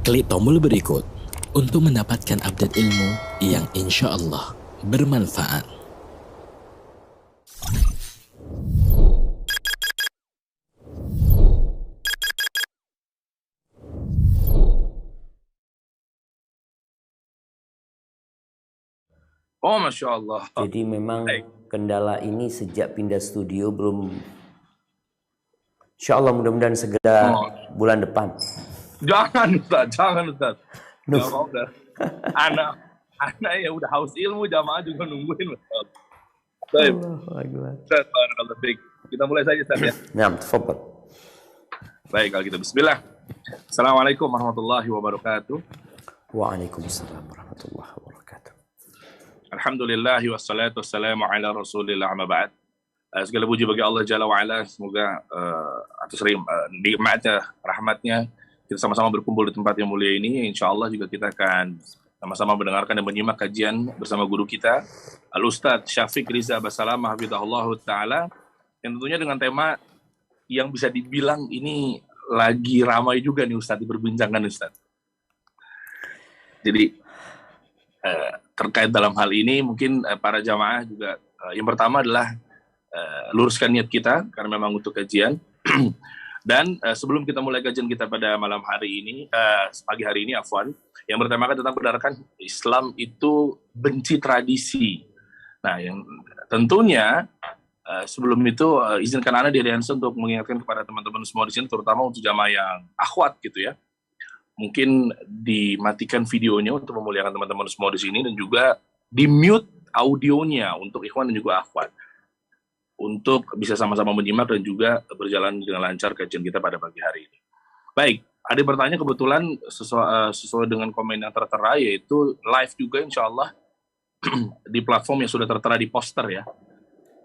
Klik tombol berikut untuk mendapatkan update ilmu yang insya Allah bermanfaat. Oh, Masya Allah. Jadi memang kendala ini sejak pindah studio belum. Insya Allah mudah-mudahan segera bulan depan. Jangan Ustaz. Gak mau dah. Anak ya udah haus ilmu, jamaah juga nungguin. Baik. Ustaz, barakallahu fiik. Kita mulai saja Ustaz ya. Naam, tafadhal. Baik, kalau gitu bismillah. Assalamualaikum warahmatullahi wabarakatuh. Waalaikumsalam warahmatullahi wabarakatuh. Alhamdulillahi wassalatu wassalamu ala rasulillah amma ba'd. Segala puji bagi Allah Jalla wa'ala. Semoga atas nikmatnya, rahmatnya, kita sama-sama berkumpul di tempat yang mulia ini. Insya Allah juga kita akan sama-sama mendengarkan dan menyimak kajian bersama guru kita, Al-Ustadz Syafiq Riza Basalamah hafizahullah ta'ala, yang tentunya dengan tema yang bisa dibilang ini lagi ramai juga nih Ustadz, diperbincangkan Ustadz. Jadi terkait dalam hal ini mungkin para jamaah juga yang pertama adalah luruskan niat kita karena memang untuk kajian. Dan sebelum kita mulai kajian kita pada malam hari ini, pagi hari ini afwan, yang pertama kan tentang benarkan Islam itu benci tradisi. Nah, yang tentunya sebelum itu izinkan Anda di Aliansa untuk mengingatkan kepada teman-teman semua di sini, terutama untuk jamaah yang akhwat gitu ya. Mungkin dimatikan videonya untuk memuliakan teman-teman semua di sini, dan juga di-mute audionya untuk ikhwan dan juga akhwat, untuk bisa sama-sama menyimak dan juga berjalan dengan lancar kajian kita pada pagi hari ini. Baik, ada bertanya kebetulan sesuai dengan komen yang tertera, yaitu live juga insya Allah di platform yang sudah tertera di poster ya.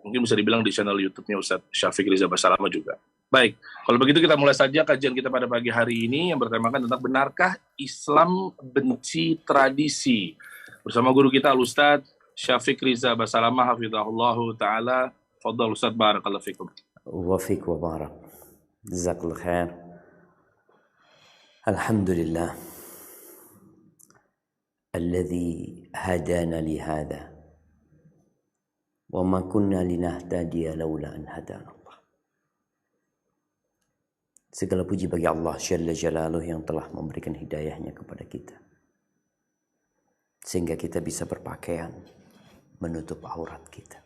Mungkin bisa dibilang di channel YouTube-nya Ustadz Syafiq Riza Basalamah juga. Baik, kalau begitu kita mulai saja kajian kita pada pagi hari ini yang bertemakan tentang benarkah Islam benci tradisi. Bersama guru kita Al-Ustadz Syafiq Riza Basalamah hafizahullahu ta'ala. Fadhal Ustadz, barakallahu fikum. Wa fiik wa barak. Jazakallahu khair. Alhamdulillah. Alladhi hadana li hadha. Wa ma kunna linahtadiya laula an hadana. Segala puji bagi Allah Jalla Jalaluh yang telah memberikan hidayahnya kepada kita, sehingga kita bisa berpakaian menutup aurat kita.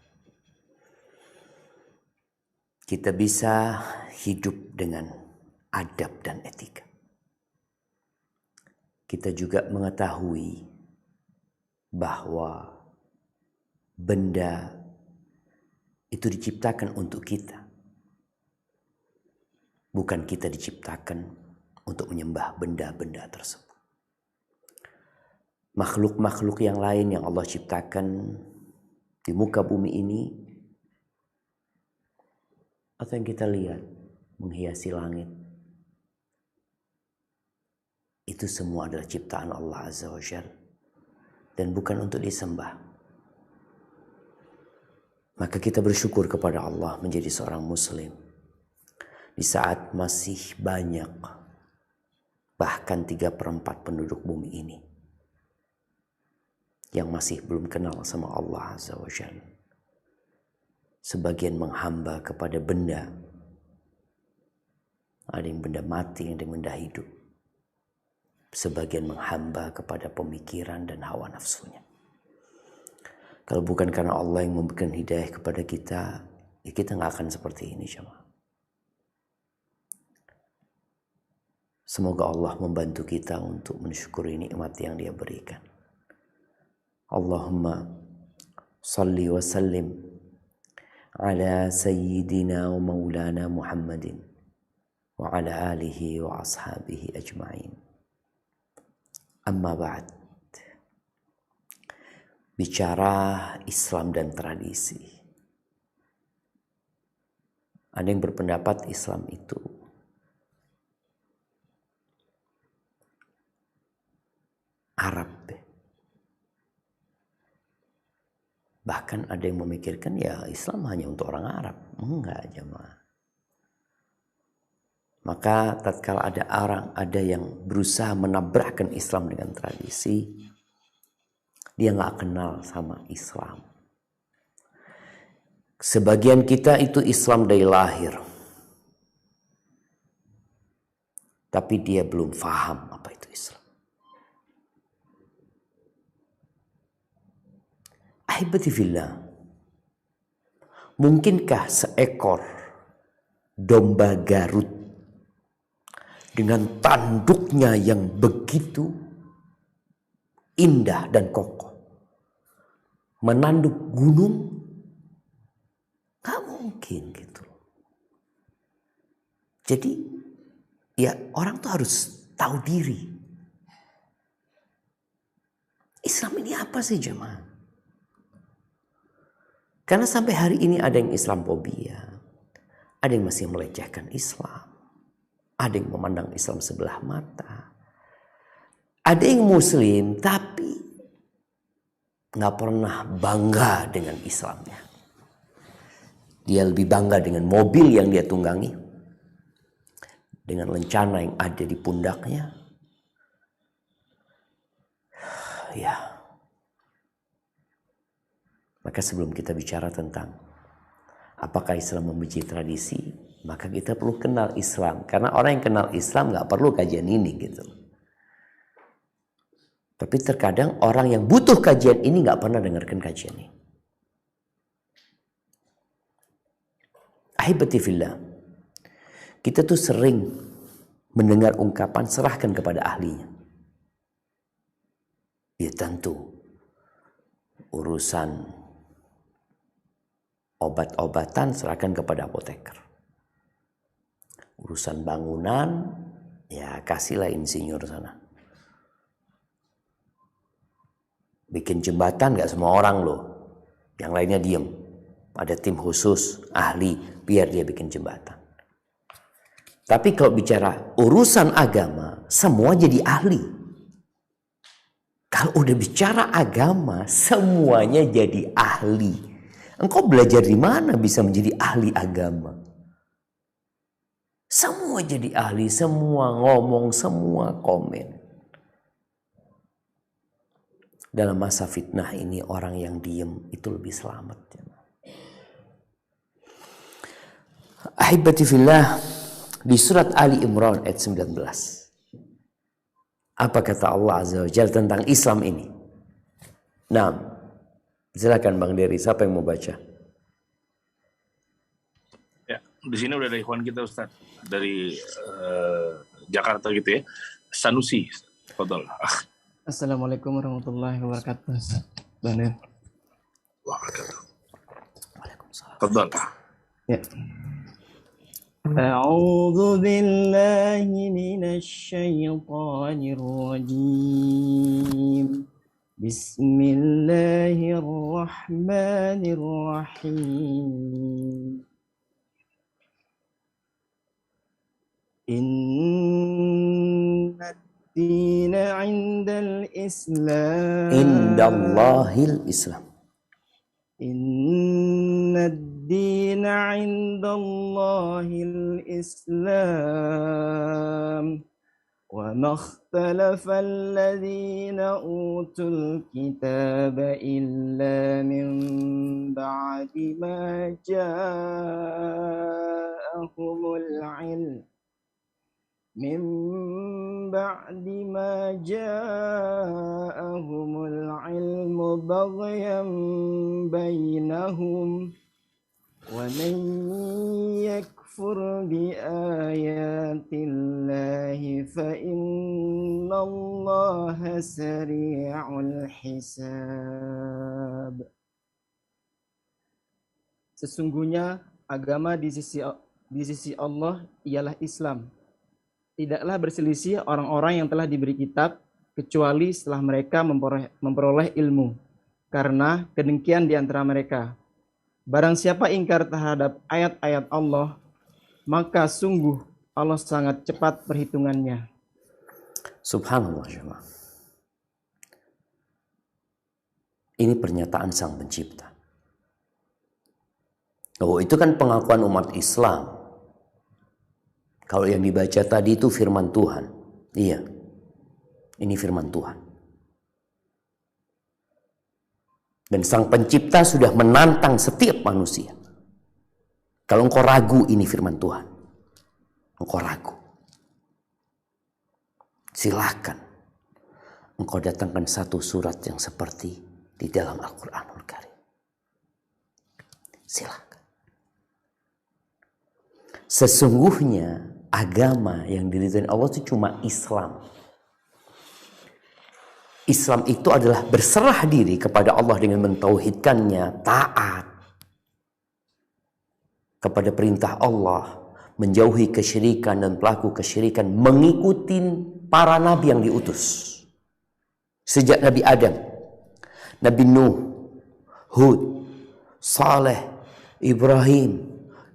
Kita bisa hidup dengan adab dan etika. Kita juga mengetahui bahwa benda itu diciptakan untuk kita. Bukan kita diciptakan untuk menyembah benda-benda tersebut. Makhluk-makhluk yang lain yang Allah ciptakan di muka bumi ini, atau yang kita lihat menghiasi langit, itu semua adalah ciptaan Allah Azza wa Jalla dan bukan untuk disembah. Maka kita bersyukur kepada Allah menjadi seorang muslim di saat masih banyak, bahkan 3/4 penduduk bumi ini yang masih belum kenal sama Allah Azza wa Jalla. Sebagian menghamba kepada benda, ada yang benda mati, ada yang benda hidup. Sebagian menghamba kepada pemikiran dan hawa nafsunya. Kalau bukan karena Allah yang memberikan hidayah kepada kita, ya kita gak akan seperti ini jemaah. Semoga Allah membantu kita untuk mensyukuri nikmat yang Dia berikan. Allahumma salli wa sallim ala sayyidina wa maulana Muhammadin wa ala alihi wa ashabihi ajma'in. Amma ba'd. Bicara Islam dan tradisi. Ada yang berpendapat Islam itu Arab. Bahkan ada yang memikirkan ya Islam hanya untuk orang Arab. Enggak jemaah. Maka tatkala ada yang berusaha menabrakkan Islam dengan tradisi, dia nggak kenal sama Islam. Sebagian kita itu Islam dari lahir, tapi dia belum paham apa itu Islam. Ahibati fillah, mungkinkah seekor domba Garut dengan tanduknya yang begitu indah dan kokoh menanduk gunung? Gak mungkin gitu. Jadi ya orang tuh harus tahu diri. Islam ini apa sih jemaah? Karena sampai hari ini ada yang Islamophobia, ada yang masih melecehkan Islam, ada yang memandang Islam sebelah mata, ada yang Muslim tapi nggak pernah bangga dengan Islamnya. Dia lebih bangga dengan mobil yang dia tunggangi, dengan lencana yang ada di pundaknya. Ya. Maka sebelum kita bicara tentang apakah Islam membenci tradisi, maka kita perlu kenal Islam. Karena orang yang kenal Islam gak perlu kajian ini gitu. Tapi terkadang orang yang butuh kajian ini gak pernah dengarkan kajian ini. Ahibati fillah, kita tuh sering mendengar ungkapan serahkan kepada ahlinya. Ya tentu urusan obat-obatan serahkan kepada apoteker. Urusan bangunan, ya kasihlah insinyur sana. Bikin jembatan gak semua orang loh. Yang lainnya diem. Ada tim khusus, ahli, biar dia bikin jembatan. Tapi kalau bicara urusan agama, semua jadi ahli. Kalau udah bicara agama, semuanya jadi ahli. Engkau belajar di mana bisa menjadi ahli agama? Semua jadi ahli, semua ngomong, semua komen. Dalam masa fitnah ini orang yang diem itu lebih selamat. Ahibati fillah, di surat Ali Imran ayat 19. Apa kata Allah Azza wa Jalla tentang Islam ini? Nah, silakan Bang Dery, siapa yang mau baca? Ya, di sini udah ada ikhwan kita Ustaz dari Jakarta gitu ya. Sanusi, fadhol. Assalamualaikum warahmatullahi wabarakatuh. Bang Dery. Waalaikumsalam. Fadhol. Ya. أعوذ بالله من الشيطان الرجيم بسم الله الرحمن الرحيم إن الدين عند الإسلام عند الله الإسلام. إن الدين عند الله الإسلام وما اختلف الذين أوتوا الكتاب إلا من بعد ما جاءهم العلم بغيا بينهم ومن يكفر بآيات الله فإن الله سريع الحساب. Sesungguhnya agama di sisi Allah ialah Islam. Tidaklah berselisih orang-orang yang telah diberi kitab kecuali setelah mereka memperoleh ilmu, karena kedengkian di antara mereka. Barang siapa ingkar terhadap ayat-ayat Allah, maka sungguh Allah sangat cepat perhitungannya. Subhanallah jemaah. Ini pernyataan Sang Pencipta. Oh, itu kan pengakuan umat Islam. Kalau yang dibaca tadi itu firman Tuhan. Iya, ini firman Tuhan. Dan Sang Pencipta sudah menantang setiap manusia. Kalau engkau ragu ini firman Tuhan, engkau ragu, silahkan engkau datangkan satu surat yang seperti di dalam Al-Quranul Karim. Silahkan. Sesungguhnya agama yang diridhoi Allah itu cuma Islam. Islam itu adalah berserah diri kepada Allah dengan mentauhidkannya, taat kepada perintah Allah, menjauhi kesyirikan dan pelaku kesyirikan, mengikuti para nabi yang diutus. Sejak Nabi Adam, Nabi Nuh, Hud, Saleh, Ibrahim,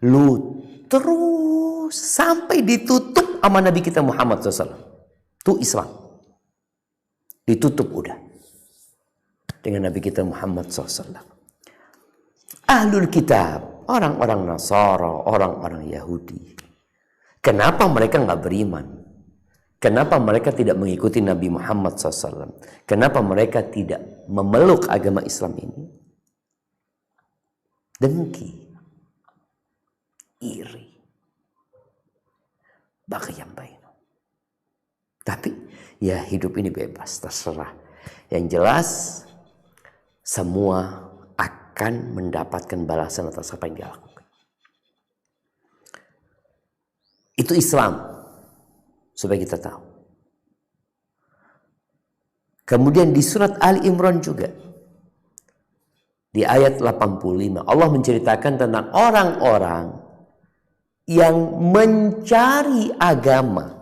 Lut, terus sampai ditutup sama Nabi kita Muhammad SAW. Itu Islam. Ditutup udah dengan Nabi kita Muhammad SAW. Ahlul Kitab, orang-orang Nasara, orang-orang Yahudi. Kenapa mereka nggak beriman? Kenapa mereka tidak mengikuti Nabi Muhammad SAW? Kenapa mereka tidak memeluk agama Islam ini? Dengki, iri, bagian bainu. Tapi ya hidup ini bebas, terserah. Yang jelas semua akan mendapatkan balasan atas apa yang dia lakukan. Itu Islam, supaya kita tahu. Kemudian di surat Ali Imran juga, di ayat 85, Allah menceritakan tentang orang-orang yang mencari agama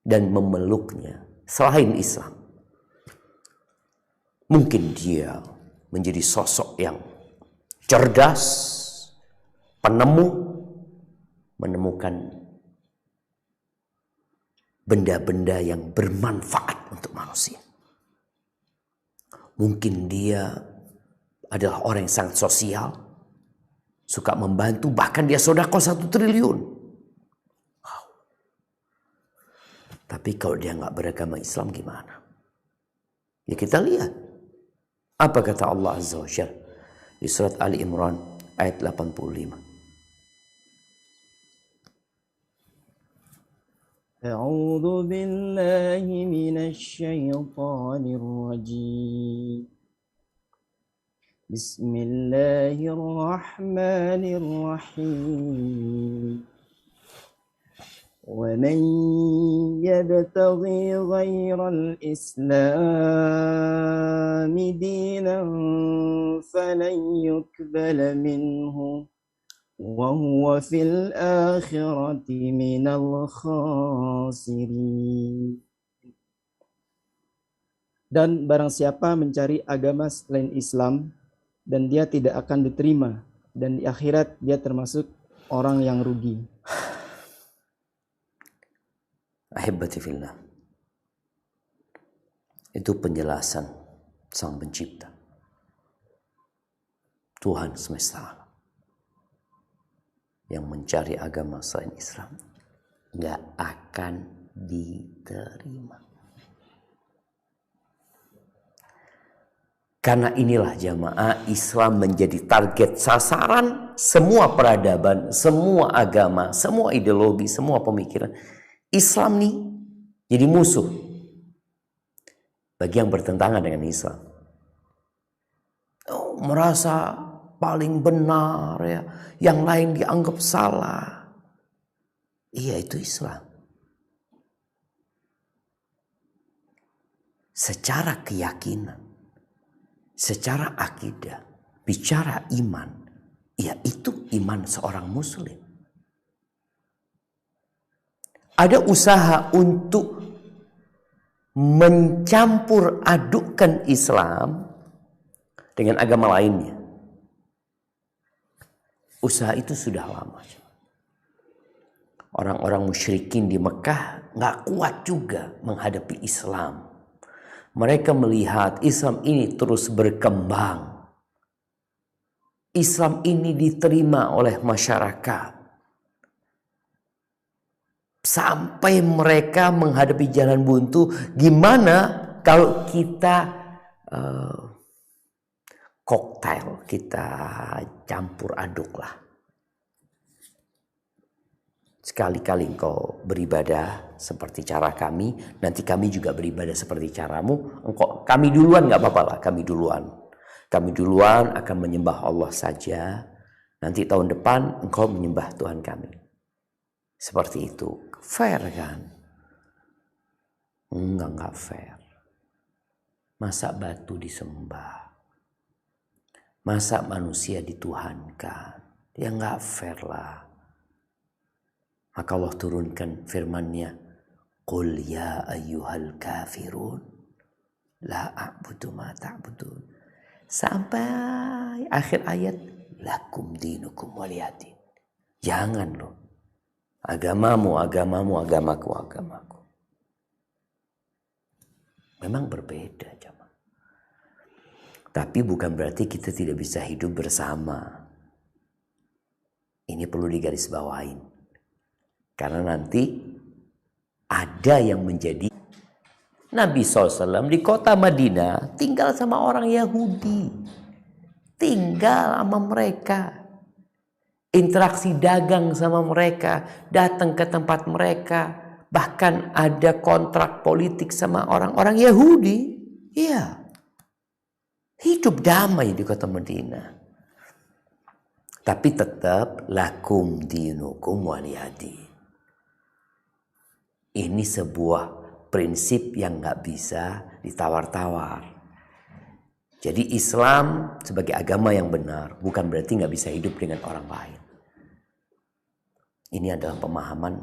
dan memeluknya selain Islam. Mungkin dia menjadi sosok yang cerdas, penemu, menemukan benda-benda yang bermanfaat untuk manusia. Mungkin dia adalah orang yang sangat sosial, suka membantu, bahkan dia sedekah 1 triliun. Wow. Tapi kalau dia nggak beragama Islam gimana? Ya kita lihat. Apa kata Allah Azza wa Jalla di surat Ali Imran ayat 85. A'udzu billahi minasy syaithanir rajim. Bismillahirrahmanirrahim. ومن يبتغي غير الإسلام دينا فلن يقبل منه وهو في الآخرة من الخاسرين. Dan barang siapa mencari agama selain Islam dan dia tidak akan diterima, dan di akhirat dia termasuk orang yang rugi. Ahibati fillah. Itu penjelasan Sang Pencipta, Tuhan semesta alam, yang mencari agama selain Islam nggak akan diterima. Karena inilah jamaah, Islam menjadi target sasaran semua peradaban, semua agama, semua ideologi, semua pemikiran. Islam nih jadi musuh bagi yang bertentangan dengan Islam. Oh, merasa paling benar ya, yang lain dianggap salah. Iya, itu Islam. Secara keyakinan, secara akidah, bicara iman, ya itu iman seorang muslim. Ada usaha untuk mencampur adukkan Islam dengan agama lainnya. Usaha itu sudah lama. Orang-orang musyrikin di Mekah nggak kuat juga menghadapi Islam. Mereka melihat Islam ini terus berkembang. Islam ini diterima oleh masyarakat. sampai mereka menghadapi jalan buntu. Gimana kalau kita koktail, kita campur aduk lah. Sekali-kali engkau beribadah seperti cara kami, nanti kami juga beribadah seperti caramu. Kami duluan nggak apa-apa lah, kami duluan. Kami duluan akan menyembah Allah saja. Nanti tahun depan engkau menyembah Tuhan kami. Seperti itu. Fair kan? Enggak fair. Masa batu disembah? Masa manusia dituhankan? Ya enggak fair lah. Maka Allah turunkan firman-Nya, "Qul ya ayyuhal kafirun la a'budu ma ta'budun." Sampai akhir ayat, "Lakum dinukum waliyadin." Jangan loh. Agamamu, agamaku. Memang berbeda, jemaah. Tapi bukan berarti kita tidak bisa hidup bersama. Ini perlu digarisbawahin. Karena nanti ada yang menjadi Nabi SAW di kota Madinah tinggal sama orang Yahudi. Tinggal sama mereka. Interaksi dagang sama mereka, datang ke tempat mereka, bahkan ada kontrak politik sama orang-orang Yahudi. Iya. Hidup damai di kota Madinah. Tapi tetap lakum dinukum waliyadin. Ini sebuah prinsip yang gak bisa ditawar-tawar. Jadi Islam sebagai agama yang benar bukan berarti gak bisa hidup dengan orang lain. Ini adalah pemahaman,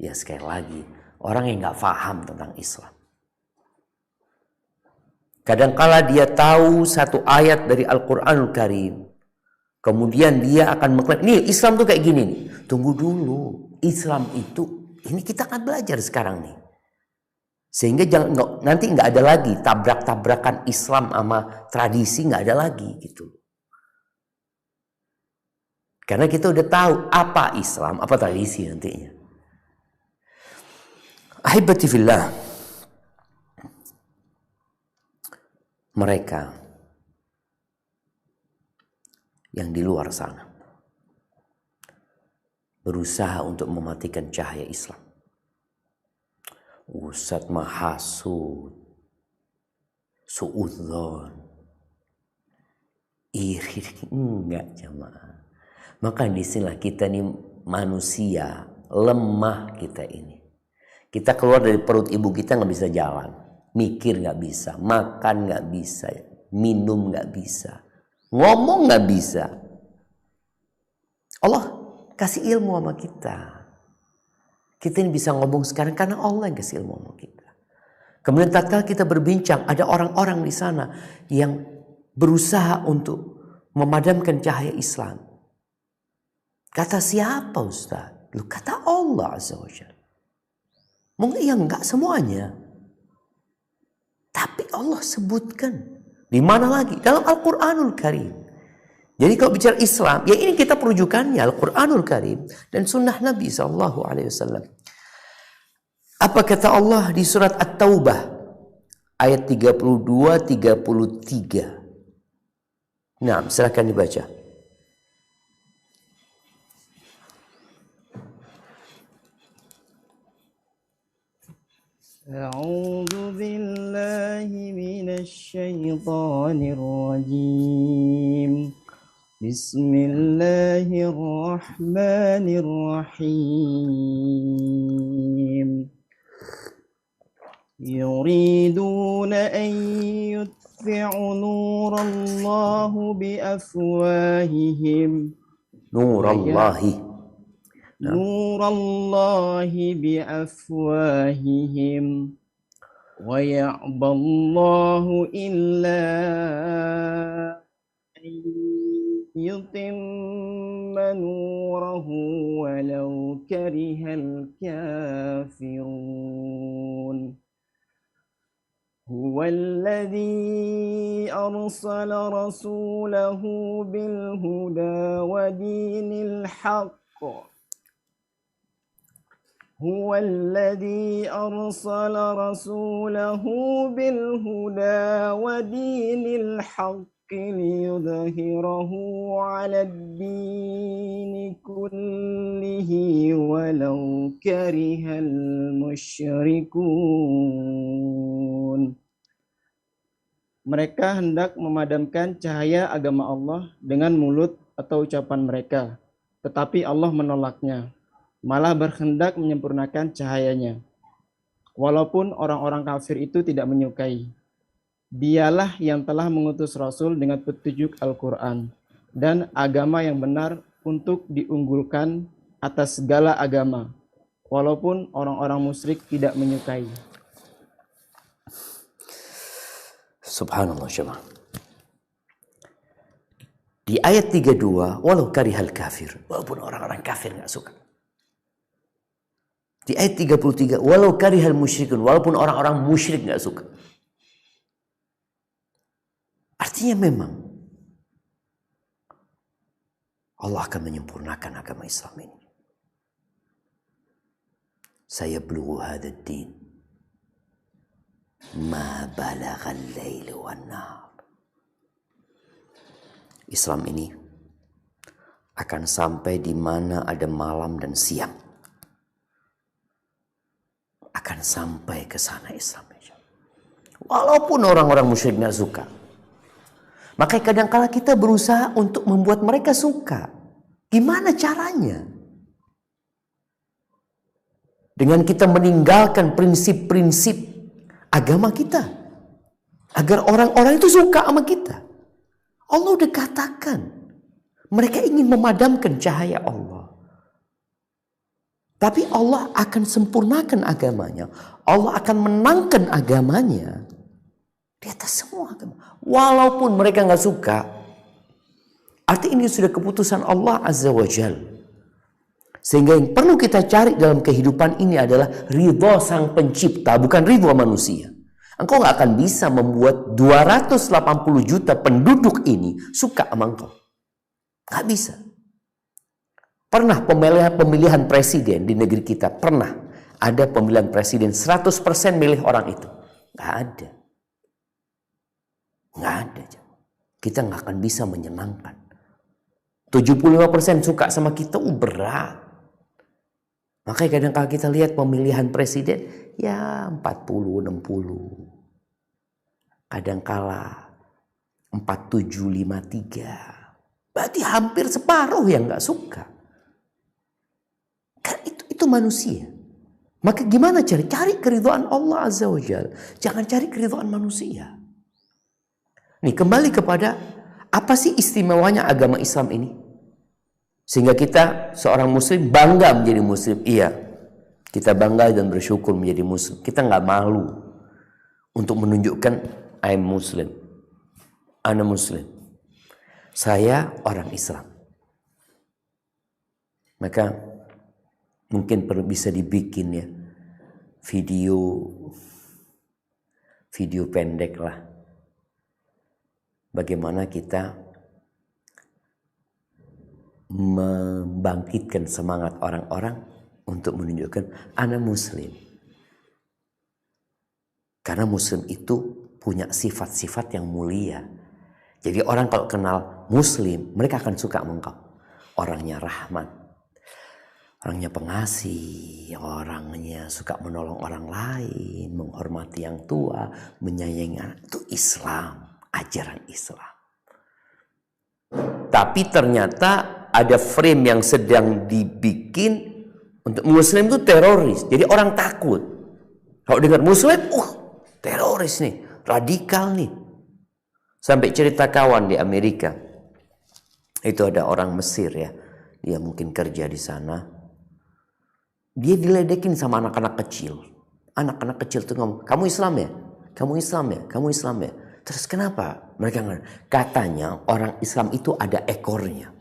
ya sekali lagi, orang yang gak paham tentang Islam. Kadangkala dia tahu satu ayat dari Al-Quranul Karim. Kemudian dia akan mengklaim, nih Islam tuh kayak gini nih. Tunggu dulu, Islam itu, ini kita akan belajar sekarang nih. Sehingga nanti nggak ada lagi tabrak-tabrakan Islam sama tradisi, nggak ada lagi gitu. Karena kita udah tahu apa Islam, apa tradisi nantinya. Ahibati fillah. Mereka yang di luar sana berusaha untuk mematikan cahaya Islam. Ustadz mahasud, suudzon, iri, enggak jemaah. Maka disinilah kita nih manusia lemah kita ini. Kita keluar dari perut ibu kita nggak bisa jalan, mikir nggak bisa, makan nggak bisa, minum nggak bisa, ngomong nggak bisa. Allah kasih ilmu sama kita. Kita ini bisa ngomong sekarang karena Allah yang kasih ilmu sama kita. Kemudian tatkala kita berbincang, ada orang-orang di sana yang berusaha untuk memadamkan cahaya Islam. Kata siapa Ustaz? Lu kata Allah Azza wa Jalla. Mungkin ya enggak semuanya. Tapi Allah sebutkan. Di mana lagi? Dalam Al-Quranul Karim. Jadi kalau bicara Islam, ya ini kita perujukannya Al-Quranul Karim dan sunnah Nabi SAW. Apa kata Allah di surat At-Taubah ayat 32-33. Nah, silakan dibaca. A'udzu billahi minasy syaithanir rajim. Bismillahirrahmanirrahim. Yuriduna an yutfi'u nurallahi biafwahihim. Nurallahi. Nurallahi biafwahihim. Wa ya'ballahu illa yutimma nurahu walau karihal kafirun. هو الذي أرسل رسوله بالهدى ودين الحق هو الذي أرسل رسوله بالهدى ودين الحق ليظهره على الدين كله ولو كره المشركون. Mereka hendak memadamkan cahaya agama Allah dengan mulut atau ucapan mereka, tetapi Allah menolaknya, malah berkehendak menyempurnakan cahayanya. Walaupun orang-orang kafir itu tidak menyukai. Dialah yang telah mengutus Rasul dengan petunjuk Al-Quran dan agama yang benar untuk diunggulkan atas segala agama, walaupun orang-orang musyrik tidak menyukai. Subhanallah jemaah. Di ayat 32, walau karihal kafir, walaupun orang-orang kafir nggak suka. Di ayat 33, walau karihal musyrikun, walaupun orang-orang musyrik nggak suka. Artinya memang Allah akan menyempurnakan agama Islam ini. Saya belughu hadzal din ma balaghal lail wan nahar. Islam ini akan sampai di mana ada malam dan siang. Akan sampai ke sana Islam. Walaupun orang-orang musyrik tidak suka. Makanya kadang-kala kita berusaha untuk membuat mereka suka. Gimana caranya? Dengan kita meninggalkan prinsip-prinsip agama kita. Agar orang-orang itu suka sama kita. Allah udah katakan. Mereka ingin memadamkan cahaya Allah. Tapi Allah akan sempurnakan agamanya. Allah akan menangkan agamanya. Di atas semua agama. Walaupun mereka gak suka. Arti ini sudah keputusan Allah Azza wa Jal. Sehingga yang perlu kita cari dalam kehidupan ini adalah ridha sang pencipta. Bukan ridha manusia. Engkau gak akan bisa membuat 280 juta penduduk ini suka sama engkau. Gak bisa. Pernah pemilihan presiden di negeri kita. Pernah ada pemilihan presiden 100% milih orang itu. Gak ada. Gak ada. Kita gak akan bisa menyenangkan. 75% suka sama kita, berat. Makanya kadang-kadang kita lihat pemilihan presiden, ya 40-60. Kadang-kala 47-53. Berarti hampir separuh yang gak suka. Kan itu manusia. Maka gimana cari keridhaan Allah Azza wa Jalla. Jangan cari keridhaan manusia. Nih kembali kepada apa sih istimewanya agama Islam ini? Sehingga kita seorang muslim bangga menjadi muslim. Iya, kita bangga dan bersyukur menjadi muslim. Kita nggak malu untuk menunjukkan I'm muslim. Ana muslim. Saya orang Islam. Maka mungkin perlu bisa dibikin ya video pendek lah. Bagaimana kita membangkitkan semangat orang-orang untuk menunjukkan ana muslim. Karena muslim itu punya sifat-sifat yang mulia. Jadi orang kalau kenal muslim, mereka akan suka sama engkau. Orangnya rahmat, orangnya pengasih, orangnya suka menolong orang lain, menghormati yang tua, menyayangi anak. Itu Islam, ajaran Islam. Tapi ternyata ada frame yang sedang dibikin untuk muslim itu teroris. Jadi orang takut. Kalau dengar muslim, teroris nih, radikal nih. Sampai cerita kawan di Amerika. Itu ada orang Mesir ya. Dia mungkin kerja di sana. Dia diledekin sama anak-anak kecil. Anak-anak kecil tuh ngomong, kamu Islam ya? Kamu Islam ya? Kamu Islam ya? Terus kenapa? Mereka katanya orang Islam itu ada ekornya.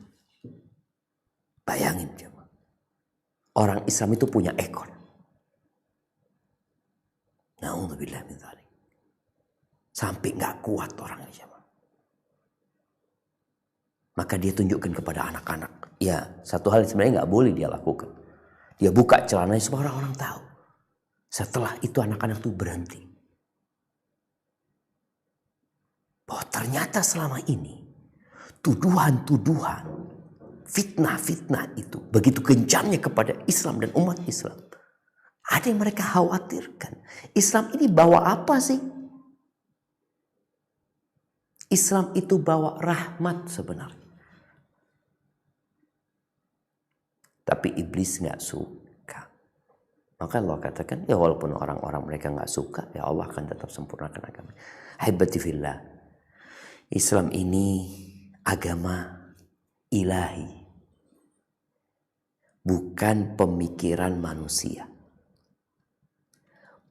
Bayangin coba. Orang Islam itu punya ekor. Na'udzubillah min dzalik. Sampai gak kuat orangnya. Maka dia tunjukkan kepada anak-anak. Ya, satu hal sebenarnya gak boleh dia lakukan. Dia buka celananya supaya orang-orang tahu. Setelah itu anak-anak itu berhenti. Bahwa ternyata selama ini tuduhan-tuduhan, fitnah-fitnah itu begitu kencangnya kepada Islam dan umat Islam. Ada yang mereka khawatirkan. Islam ini bawa apa sih? Islam itu bawa rahmat sebenarnya. Tapi iblis gak suka. Maka Allah katakan, ya walaupun orang-orang mereka gak suka, ya Allah akan tetap sempurnakan agama. Ahibati fillah. Islam ini agama ilahi. Bukan pemikiran manusia.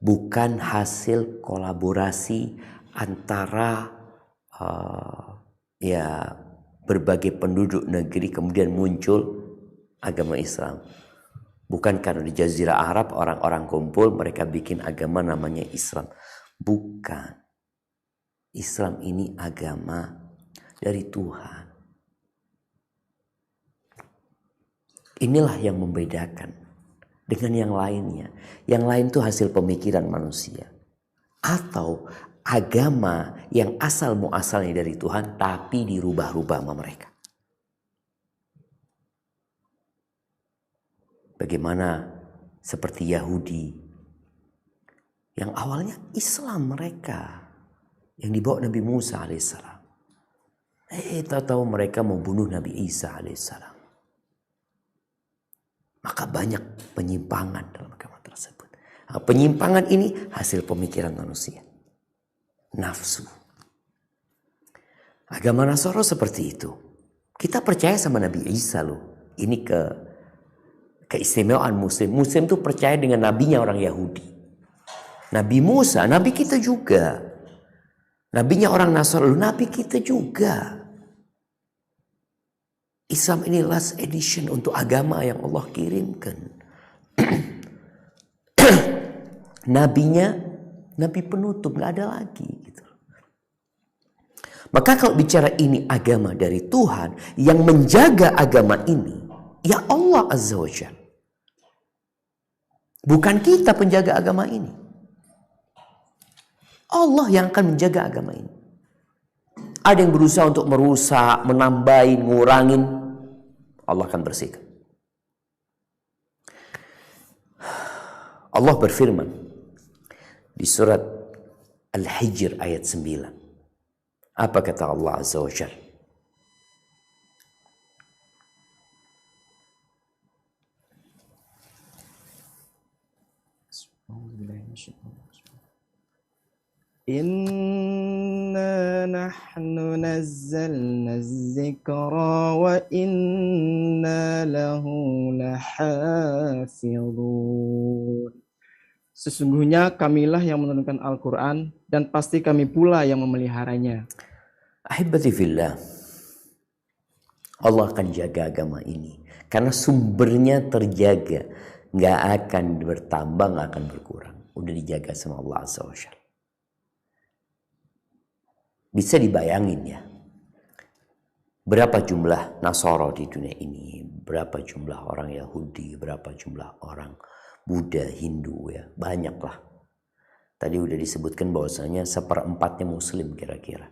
Bukan hasil kolaborasi antara berbagai penduduk negeri kemudian muncul agama Islam. Bukan karena di Jazirah Arab orang-orang kumpul mereka bikin agama namanya Islam. Bukan. Islam ini agama dari Tuhan. Inilah yang membedakan dengan yang lainnya. Yang lain itu hasil pemikiran manusia. Atau agama yang asal muasalnya dari Tuhan tapi dirubah-rubah sama mereka. Bagaimana seperti Yahudi yang awalnya Islam mereka yang dibawa Nabi Musa alaihissalam. Tahu-tahu mereka membunuh Nabi Isa alaihissalam. Maka banyak penyimpangan dalam agama tersebut. Nah, penyimpangan ini hasil pemikiran manusia. Nafsu. Agama Nasara seperti itu. Kita percaya sama Nabi Isa loh. Ini keistimewaan Muslim. Muslim itu percaya dengan nabinya orang Yahudi. Nabi Musa, nabi kita juga. Nabinya orang Nasrani, nabi kita juga. Islam ini last edition untuk agama yang Allah kirimkan. Nabinya, nabi penutup, gak ada lagi. Gitu. Maka kalau bicara ini agama dari Tuhan, yang menjaga agama ini, ya Allah Azza wa Jalla. Bukan kita penjaga agama ini. Allah yang akan menjaga agama ini. Ada yang berusaha untuk merusak, menambahin, ngurangin. Allah akan bersihkan. Allah berfirman di surat Al-Hijr ayat 9. Apa kata Allah Azza wa Jalla? Inna nahnu nazzalna az-zikra wa inna lahu lahafidhun. Sesungguhnya kamilah yang menurunkan Al-Quran dan pasti kami pula yang memeliharanya. Ahibati fillah. Allah akan jaga agama ini. Karena sumbernya terjaga. Nggak akan bertambah, nggak akan berkurang. Udah dijaga sama Allah Azza wa Jalla. Bisa dibayangin ya. Berapa jumlah Nasara di dunia ini. Berapa jumlah orang Yahudi. Berapa jumlah orang Buddha, Hindu ya. Banyak lah. Tadi udah disebutkan bahwasanya 1/4 Muslim kira-kira.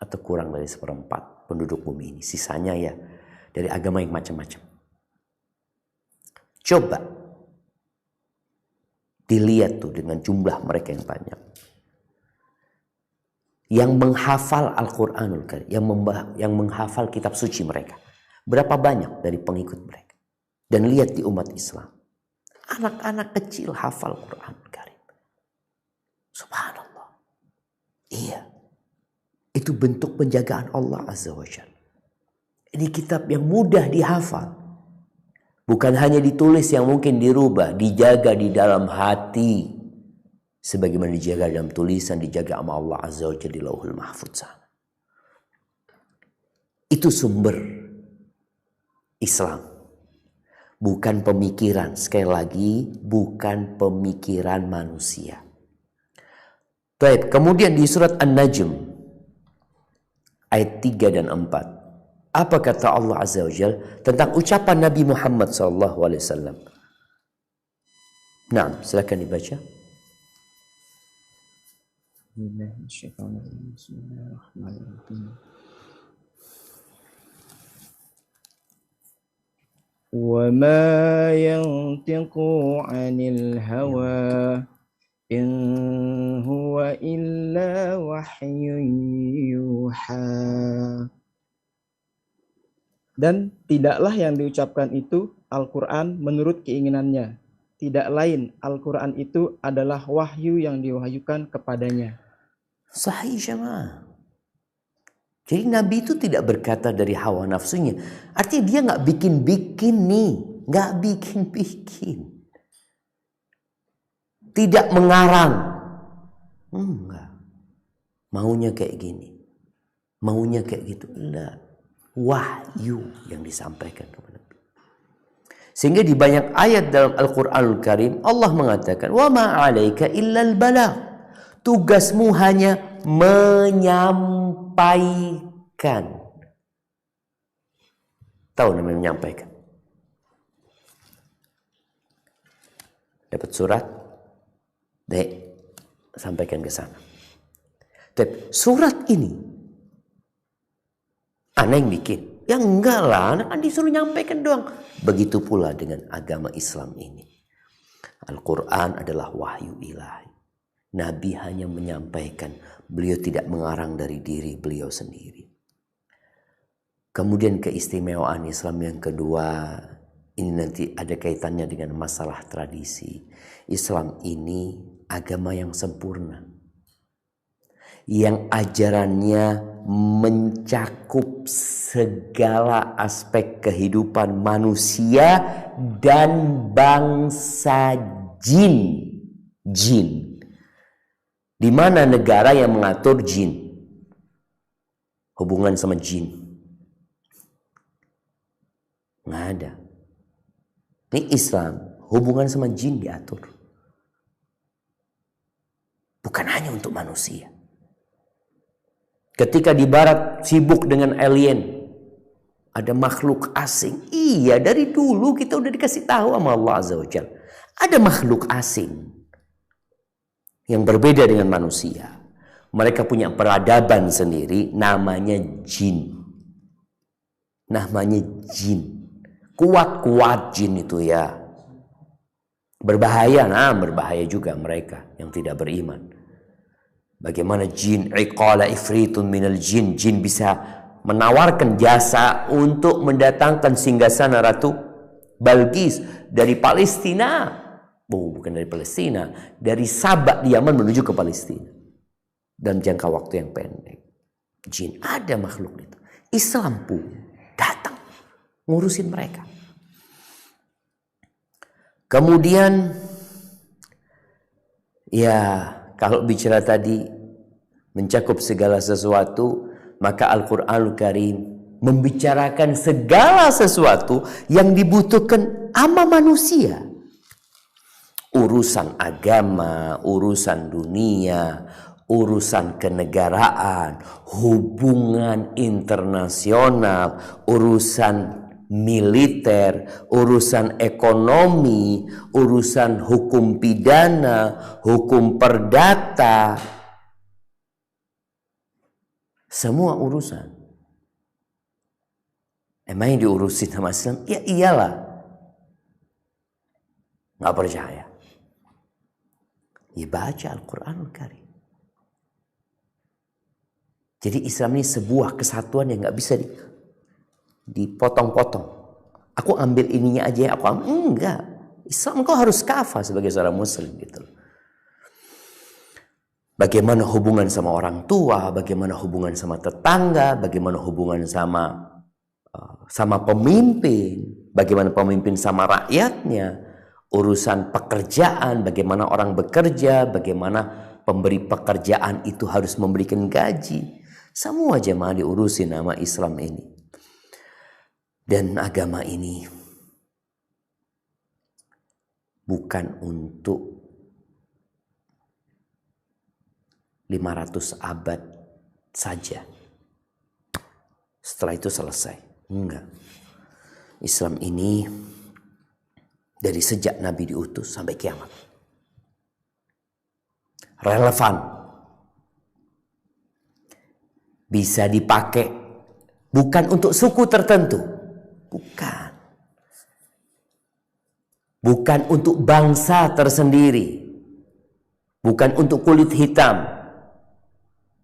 Atau kurang dari 1/4 penduduk bumi ini. Sisanya ya dari agama yang macam-macam. Coba dilihat tuh dengan jumlah mereka yang banyak. Yang menghafal Al-Quranul Karim. Yang menghafal kitab suci mereka. Berapa banyak dari pengikut mereka. Dan lihat di umat Islam. Anak-anak kecil hafal Quranul Karim. Subhanallah. Iya. Itu bentuk penjagaan Allah Azza wa Jalla. Ini kitab yang mudah dihafal. Bukan hanya ditulis yang mungkin dirubah. Dijaga di dalam hati. Sebagaimana dijaga dalam tulisan. Dijaga sama Allah Azza wa Jalla di Lauhul Mahfuz sana. Itu sumber Islam. Bukan pemikiran. Sekali lagi. Bukan pemikiran manusia. Baik. Kemudian di surat An-Najm. Ayat 3 dan 4. Apa kata Allah Azza wa Jalla tentang ucapan Nabi Muhammad SAW? Nah, silakan dibaca. Bismillahirrahmanirrahim. وما ينطق عن الهوى إن هو إلا وحي يوحى. Dan tidaklah yang diucapkan itu Al-Quran menurut keinginannya. Tidak lain, Al-Quran itu adalah wahyu yang diwahyukan kepadanya. Sahih jemaah. Jadi Nabi itu tidak berkata dari hawa nafsunya. Artinya dia nggak bikin-bikin nih. Nggak bikin-bikin. Tidak mengarang. Enggak. Maunya kayak gini. Maunya kayak gitu. Enggak. Wahyu yang disampaikan kepada Nabi. Sehingga di banyak ayat dalam Al-Quranul Karim Allah mengatakan, wa ma 'alaika illal balagh. Tugasmu hanya menyampaikan. Tahu namanya menyampaikan? Dapat surat, dek, sampaikan ke sana. Tapi surat ini anak yang bikin. Ya enggak lah, anak kan disuruh nyampaikan doang. Begitu pula dengan agama Islam ini. Al-Quran adalah wahyu ilahi. Nabi hanya menyampaikan, beliau tidak mengarang dari diri beliau sendiri. Kemudian keistimewaan Islam yang kedua, ini nanti ada kaitannya dengan masalah tradisi. Islam ini agama yang sempurna. Yang ajarannya mencakup segala aspek kehidupan manusia dan bangsa jin. Jin. Di mana negara yang mengatur jin? Hubungan sama jin. Nggak ada. Ini Islam, hubungan sama jin diatur. Bukan hanya untuk manusia. Ketika di barat sibuk dengan alien, ada makhluk asing. Iya, dari dulu kita udah dikasih tahu sama Allah Azza wa Jalla. Ada makhluk asing yang berbeda dengan manusia. Mereka punya peradaban sendiri, namanya jin. Namanya jin. Kuat-kuat jin itu ya. Berbahaya, berbahaya juga mereka yang tidak beriman. Bagaimana jin, iqala ifritun minal jin. Jin bisa menawarkan jasa untuk mendatangkan singgasana Ratu Balqis dari Palestina. Bukan dari Palestina, dari Sabak di Yaman menuju ke Palestina dalam jangka waktu yang pendek. Jin, ada makhluk itu. Islam pun datang ngurusin mereka. Kemudian ya, kalau bicara tadi mencakup segala sesuatu, maka Al-Qur'anul Karim membicarakan segala sesuatu yang dibutuhkan sama manusia. Urusan agama, urusan dunia, urusan kenegaraan, hubungan internasional, urusan militer, urusan ekonomi, urusan hukum pidana, hukum perdata. Semua urusan. Emang yang diurusin sama Islam? Ya iyalah. Nggak percaya. Ya baca Al-Quranul Karim. Jadi Islam ini sebuah kesatuan yang nggak bisa dipotong-potong. Aku ambil ininya aja, aku ambil. Enggak. Islam kau harus kafah sebagai seorang muslim gitu. Bagaimana hubungan sama orang tua, bagaimana hubungan sama tetangga, bagaimana hubungan sama pemimpin, bagaimana pemimpin sama rakyatnya. Urusan pekerjaan, bagaimana orang bekerja, bagaimana pemberi pekerjaan itu harus memberikan gaji. Semua jemaah diurusin nama Islam ini. Dan agama ini bukan untuk 500 abad saja. Setelah itu selesai. Enggak. Islam ini dari sejak Nabi diutus sampai kiamat. relevan. Bisa dipakai bukan untuk suku tertentu. Bukan. Bukan untuk bangsa tersendiri. Bukan untuk kulit hitam.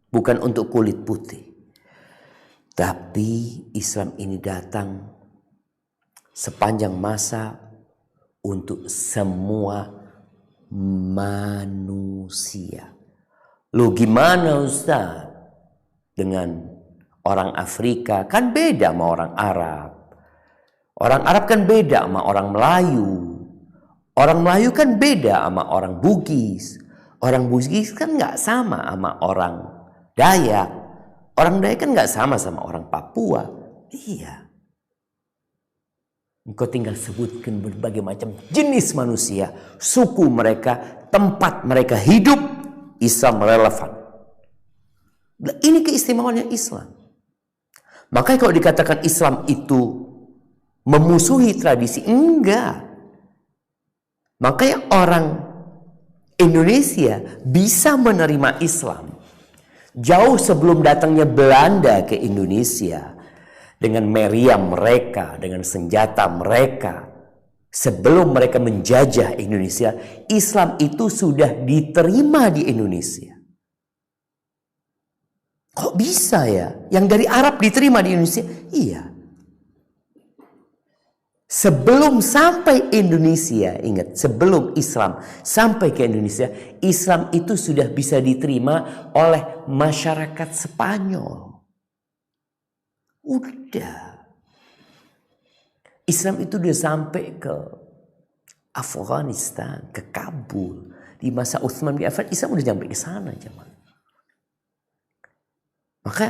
Bukan untuk kulit putih. Tapi Islam ini datang sepanjang masa untuk semua manusia. Lu gimana Ustaz? Dengan orang Afrika kan beda sama orang Arab. Orang Arab kan beda sama orang Melayu. Orang Melayu kan beda sama orang Bugis. Orang Bugis kan nggak sama sama orang Dayak. Orang Dayak kan nggak sama orang Papua. Iya. Engkau tinggal sebutkan berbagai macam jenis manusia, suku mereka, tempat mereka hidup, Islam relevan. Ini keistimewaannya Islam. Makanya kalau dikatakan Islam itu memusuhi tradisi, enggak. Makanya orang Indonesia bisa menerima Islam jauh sebelum datangnya Belanda ke Indonesia dengan meriam mereka, dengan senjata mereka. Sebelum mereka menjajah Indonesia, Islam itu sudah diterima di Indonesia. Kok bisa ya? Yang dari Arab diterima di Indonesia? Iya. Sebelum sampai Indonesia, ingat, sebelum Islam sampai ke Indonesia, Islam itu sudah bisa diterima oleh masyarakat Spanyol. Udah. Islam itu udah sampai ke Afghanistan, ke Kabul. Di masa Utsman bin Affan, Islam udah sampai ke sana, jemaah. Maka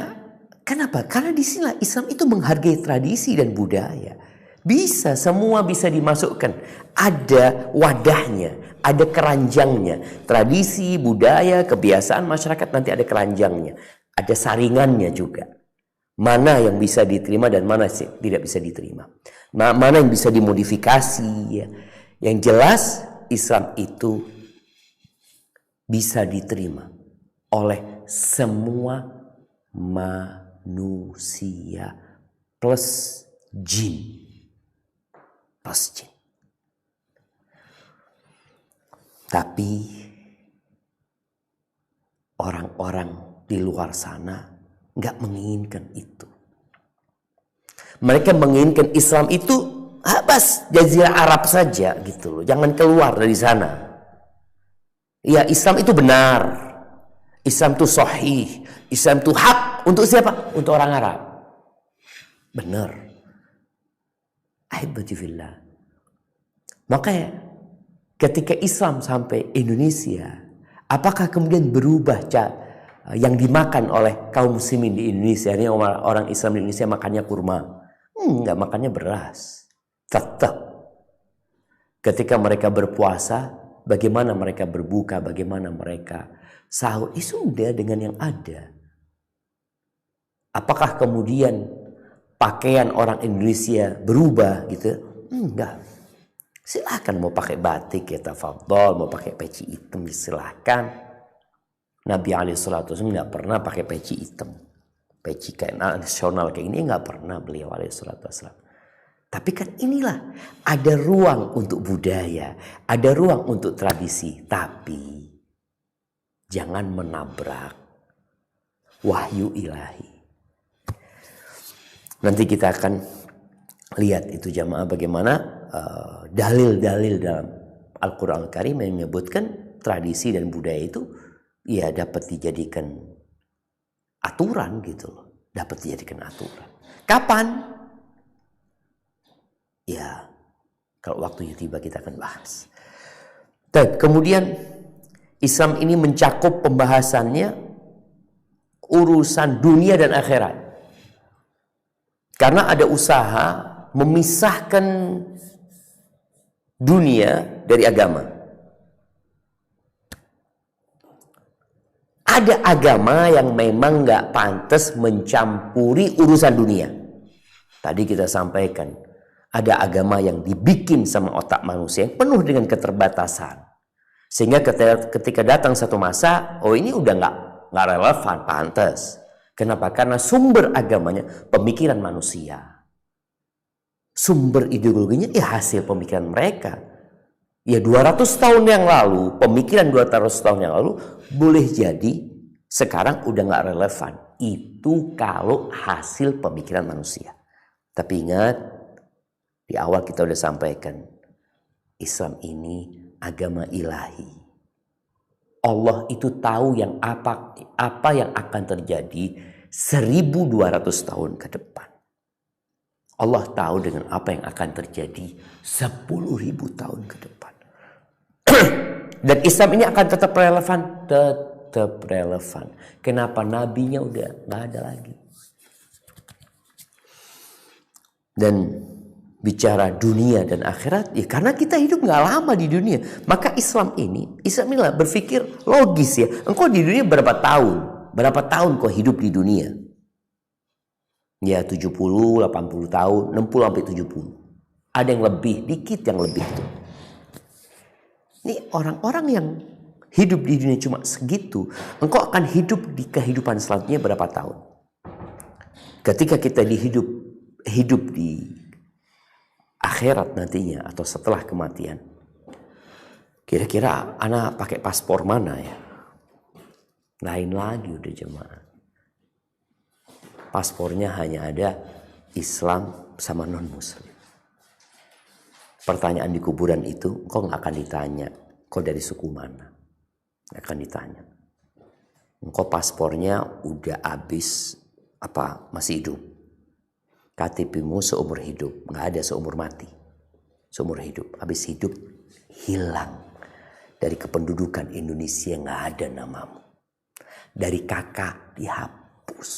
kenapa? Karena di sini Islam itu menghargai tradisi dan budaya. Bisa, semua bisa dimasukkan. Ada wadahnya, ada keranjangnya. Tradisi, budaya, kebiasaan masyarakat nanti ada keranjangnya. Ada saringannya juga. Mana yang bisa diterima dan mana tidak bisa diterima. Mana yang bisa dimodifikasi. Ya. Yang jelas Islam itu bisa diterima oleh semua manusia plus jin. Tapi orang-orang di luar sana nggak menginginkan itu. Mereka menginginkan Islam itu bas Jazirah Arab saja gitu loh. Jangan keluar dari sana. Ya, Islam itu benar. Islam itu sahih. Islam itu hak. Untuk siapa? Untuk orang Arab. Benar. Ahibati fillah. Makanya ketika Islam sampai Indonesia, apakah kemudian berubah yang dimakan oleh kaum muslimin di Indonesia? Ini orang Islam di Indonesia makannya kurma. Enggak, makannya beras. Tetap. Ketika mereka berpuasa, bagaimana mereka berbuka, bagaimana mereka sahur, sudah dengan yang ada. Apakah kemudian pakaian orang Indonesia berubah gitu? Enggak. Silakan mau pakai batik ya tafadhol, mau pakai peci hitam silakan. Nabi alaihissalatu wasallam enggak pernah pakai peci hitam. Peci kayak nasional kayak ini enggak pernah beliau alaihissalatu wasallam. Tapi kan inilah ada ruang untuk budaya, ada ruang untuk tradisi, tapi jangan menabrak wahyu ilahi. Nanti kita akan lihat itu jamaah bagaimana dalil-dalil dalam Al-Quran Al-Karim yang menyebutkan tradisi dan budaya itu ya dapat dijadikan aturan gitu loh. Dapat dijadikan aturan. Kapan? Ya kalau waktunya tiba kita akan bahas. Dan kemudian Islam ini mencakup pembahasannya urusan dunia dan akhirat. Karena ada usaha memisahkan dunia dari agama. Ada agama yang memang gak pantas mencampuri urusan dunia. Tadi kita sampaikan, ada agama yang dibikin sama otak manusia yang penuh dengan keterbatasan. Sehingga ketika datang satu masa, oh ini udah nggak relevan, pantas. Kenapa? Karena sumber agamanya pemikiran manusia. Sumber ideologinya ya hasil pemikiran mereka. Ya 200 tahun yang lalu, pemikiran 200 tahun yang lalu boleh jadi sekarang udah nggak relevan. Itu kalau hasil pemikiran manusia. Tapi ingat, di awal kita udah sampaikan, Islam ini agama ilahi. Allah itu tahu yang apa yang akan terjadi 1200 tahun ke depan. Allah tahu dengan apa yang akan terjadi 10.000 tahun ke depan. Dan Islam ini akan tetap relevan, tetap relevan. Kenapa? Nabinya udah nggak ada lagi. Dan bicara dunia dan akhirat, ya karena kita hidup nggak lama di dunia. Maka Islam inilah berpikir logis ya. Engkau di dunia berapa tahun? Berapa tahun kau hidup di dunia? Ya 70, 80 tahun, 60 sampai 70. Ada yang lebih, dikit yang lebih itu. Ini orang-orang yang hidup di dunia cuma segitu, engkau akan hidup di kehidupan selanjutnya berapa tahun? Ketika kita hidup di akhirat nantinya atau setelah kematian, kira-kira anak pakai paspor mana ya? Lain lagi udah jemaah. Paspornya hanya ada Islam sama non-Muslim. Pertanyaan di kuburan itu, kau nggak akan ditanya, kau dari suku mana? Nggak akan ditanya. Kau paspornya udah habis apa masih hidup? KTP-mu seumur hidup, nggak ada seumur mati, seumur hidup. Habis hidup hilang dari kependudukan Indonesia, nggak ada namamu. Dari kakak dihapus.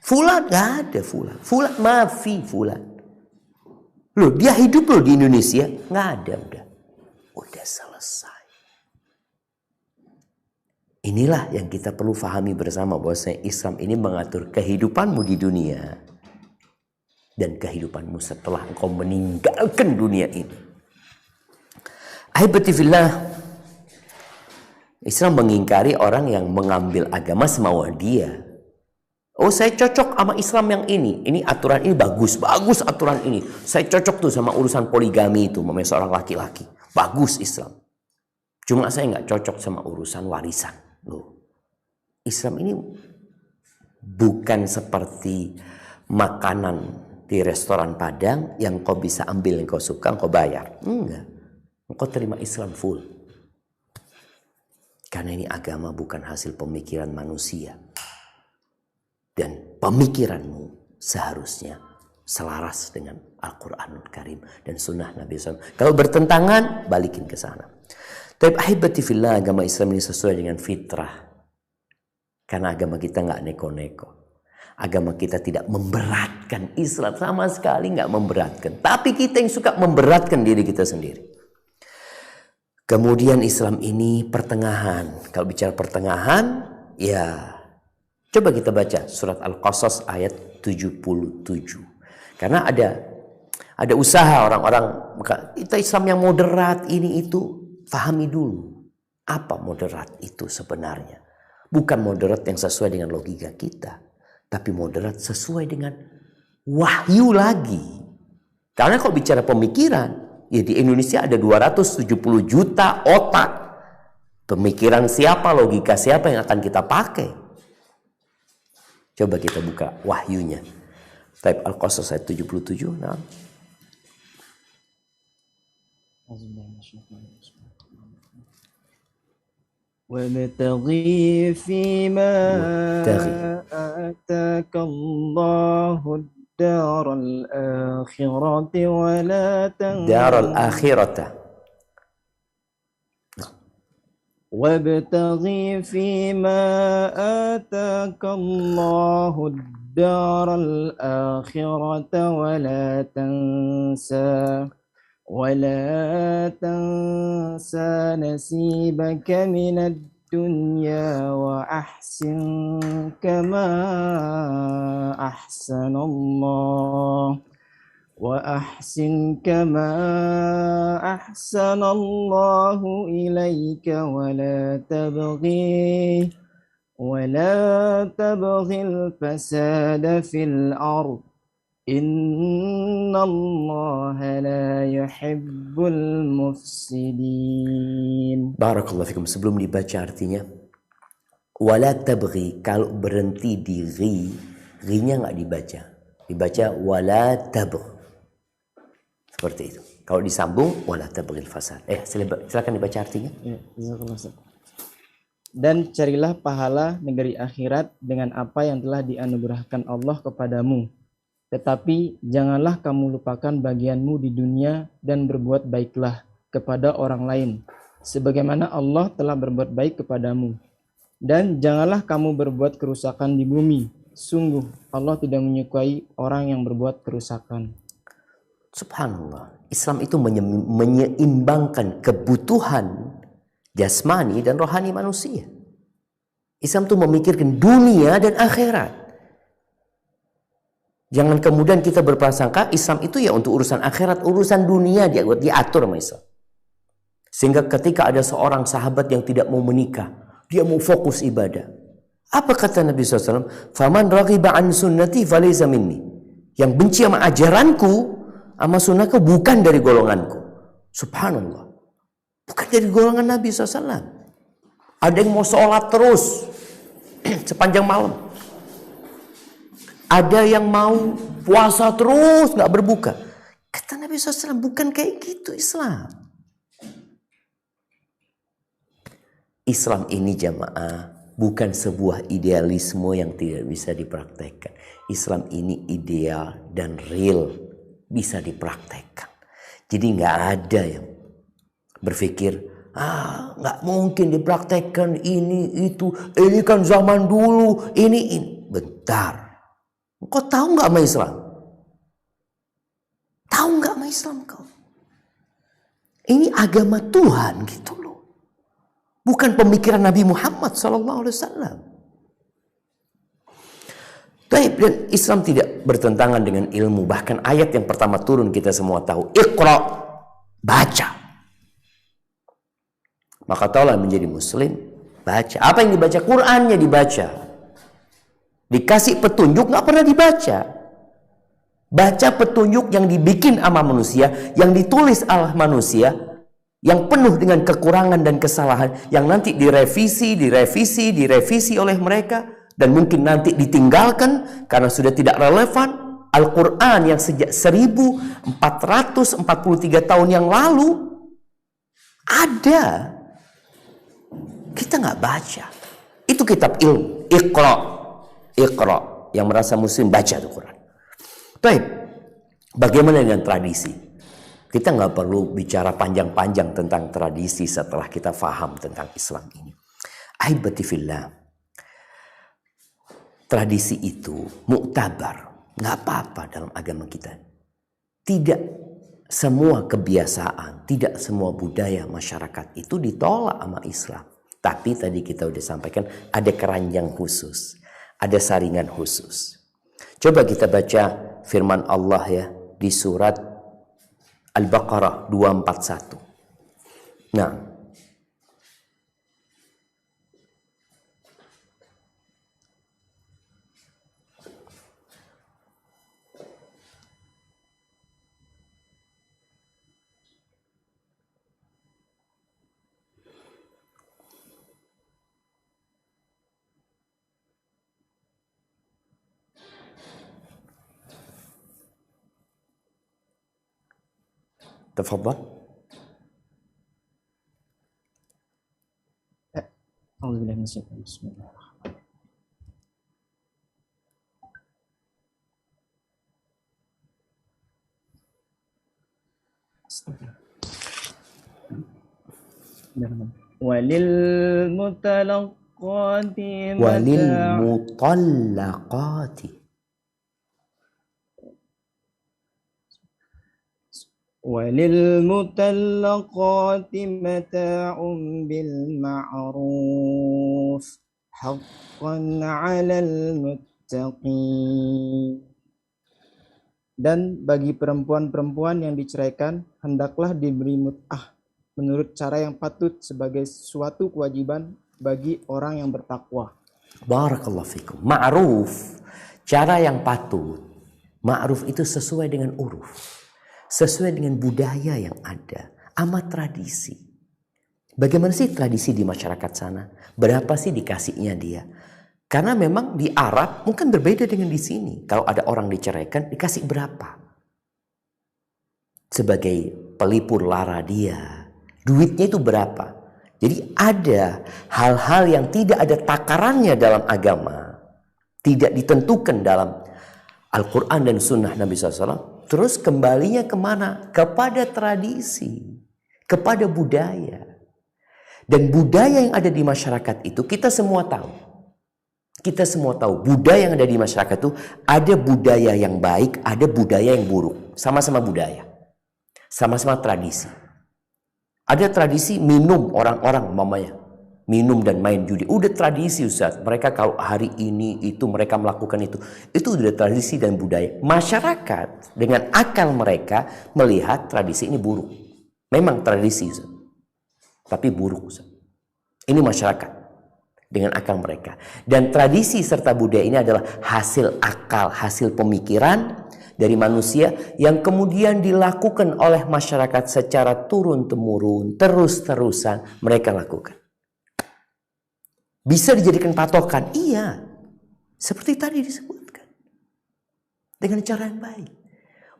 Fulan nggak ada Fulan maafi Fulan. Loh dia hidup loh di Indonesia, nggak ada udah selesai. Inilah yang kita perlu fahami bersama, bahwa Islam ini mengatur kehidupanmu di dunia dan kehidupanmu setelah engkau meninggalkan dunia ini. Ahibati fillah, Islam mengingkari orang yang mengambil agama semau dia. Oh saya cocok sama Islam yang ini aturan ini bagus aturan ini. Saya cocok tuh sama urusan poligami itu, memang seorang laki-laki. Bagus Islam. Cuma saya nggak cocok sama urusan warisan. Loh, Islam ini bukan seperti makanan di restoran Padang yang kau bisa ambil yang kau suka, kau bayar. Enggak. Kau terima Islam full. Karena ini agama bukan hasil pemikiran manusia. Dan pemikiranmu seharusnya selaras dengan Al-Quranul Karim dan Sunnah Nabi SAW. Kalau bertentangan, balikin ke sana. Tapi ahibati fillah, agama Islam ini sesuai dengan fitrah. Karena agama kita nggak neko-neko. Agama kita tidak memberatkan. Islam sama sekali nggak memberatkan. Tapi kita yang suka memberatkan diri kita sendiri. Kemudian Islam ini pertengahan. Kalau bicara pertengahan, ya coba kita baca surat Al-Qasas ayat 77. Karena ada usaha orang-orang, kita Islam yang moderat ini itu, pahami dulu apa moderat itu sebenarnya. Bukan moderat yang sesuai dengan logika kita, tapi moderat sesuai dengan wahyu lagi. Karena kalau bicara pemikiran, ya di Indonesia ada 270 juta otak. Pemikiran siapa, logika siapa yang akan kita pakai? Coba kita buka wahyunya. Type Al-Qasas ayat 77. Nah. وابتغي فيما آتاك الله الدار الآخرة ولا دار الآخرة. وابتغي فيما آتاك الله الدار الآخرة ولا تنسى نصيبك من الدنيا وأحسن كما أحسن الله وأحسن كما أحسن الله إليك ولا تبغي الفساد في الأرض إن الله لا يحب المفسدين. Barakallahu fikum. Sebelum dibaca artinya, wala tabghi, kalau berhenti di ri-nya nggak dibaca. Dibaca wala tabghi. Seperti itu. Kalau disambung wala tabghil fasad. Silakan dibaca artinya. Ya, dan carilah pahala negeri akhirat dengan apa yang telah dianugerahkan Allah kepadamu. Tetapi janganlah kamu lupakan bagianmu di dunia dan berbuat baiklah kepada orang lain, sebagaimana Allah telah berbuat baik kepadamu. Dan janganlah kamu berbuat kerusakan di bumi. Sungguh Allah tidak menyukai orang yang berbuat kerusakan. Subhanallah. Islam itu menyeimbangkan kebutuhan jasmani dan rohani manusia. Islam itu memikirkan dunia dan akhirat. Jangan kemudian kita berprasangka Islam itu ya untuk urusan akhirat, urusan dunia diatur sama Islam. Sehingga ketika ada seorang sahabat yang tidak mau menikah, dia mau fokus ibadah. Apa kata Nabi SAW? Faman raghiba an sunnati falaysa minni. Yang benci sama ajaranku, sama sunnahku, bukan dari golonganku. Subhanallah. Bukan dari golongan Nabi SAW. Ada yang mau sholat terus sepanjang malam. Ada yang mau puasa terus gak berbuka. Kata Nabi SAW, bukan kayak gitu Islam. Islam ini jamaah bukan sebuah idealisme yang tidak bisa dipraktekkan. Islam ini ideal dan real, bisa dipraktekkan. Jadi gak ada yang berpikir, gak mungkin dipraktekkan ini kan zaman dulu, ini. Bentar. Kau tahu nggak sama Islam? Tahu nggak sama Islam kau? Ini agama Tuhan gitu loh. Bukan pemikiran Nabi Muhammad SAW. Dan Islam tidak bertentangan dengan ilmu. Bahkan ayat yang pertama turun kita semua tahu. Iqra, baca. Maka taulah menjadi muslim, baca. Apa yang dibaca? Qur'annya dibaca. Dikasih petunjuk nggak pernah dibaca. Baca petunjuk yang dibikin sama manusia, yang ditulis oleh manusia, yang penuh dengan kekurangan dan kesalahan, yang nanti direvisi oleh mereka, dan mungkin nanti ditinggalkan karena sudah tidak relevan. Al-Quran yang sejak 1443 tahun yang lalu ada, kita nggak baca. Itu kitab ilmu. Iqra, yang merasa muslim baca Al-Quran. Baik, bagaimana dengan tradisi? Kita nggak perlu bicara panjang-panjang tentang tradisi setelah kita faham tentang Islam ini. Ahibati fillah, tradisi itu muktabar, nggak apa-apa dalam agama kita. Tidak semua kebiasaan, tidak semua budaya masyarakat itu ditolak sama Islam. Tapi tadi kita udah sampaikan ada keranjang khusus, ada saringan khusus. Coba kita baca firman Allah ya di surat Al-Baqarah 241. Nah, tafadhal. A'udzubillahi minasyaitonir rajim. Bismillahirrahmanirrahim. Walil mutallaqati mata'un bil ma'ruf haqqan 'alal muttaqin. Dan bagi perempuan-perempuan yang diceraikan, hendaklah diberi mut'ah menurut cara yang patut sebagai suatu kewajiban bagi orang yang bertakwa. Barakallahu fikum. Ma'ruf, cara yang patut. Ma'ruf itu sesuai dengan uruf, sesuai dengan budaya yang ada, amat tradisi. Bagaimana sih tradisi di masyarakat sana? Berapa sih dikasihnya dia? Karena memang di Arab mungkin berbeda dengan di sini. Kalau ada orang diceraikan, dikasih berapa? Sebagai pelipur lara dia, duitnya itu berapa? Jadi ada hal-hal yang tidak ada takarannya dalam agama, tidak ditentukan dalam Al-Quran dan Sunnah Nabi SAW. Terus kembalinya kemana? Kepada tradisi, kepada budaya. Dan budaya yang ada di masyarakat itu kita semua tahu. Kita semua tahu budaya yang ada di masyarakat itu ada budaya yang baik, ada budaya yang buruk. Sama-sama budaya. Sama-sama tradisi. Ada tradisi minum orang-orang mamanya. Minum dan main judi. Udah tradisi Ustaz. Mereka kalau hari ini itu mereka melakukan itu. Itu udah tradisi dan budaya. Masyarakat dengan akal mereka melihat tradisi ini buruk. Memang tradisi Ustaz. Tapi buruk Ustaz. Ini masyarakat dengan akal mereka. Dan tradisi serta budaya ini adalah hasil akal, hasil pemikiran dari manusia yang kemudian dilakukan oleh masyarakat secara turun-temurun, terus-terusan mereka lakukan. Bisa dijadikan patokan? Iya. Seperti tadi disebutkan. Dengan cara yang baik.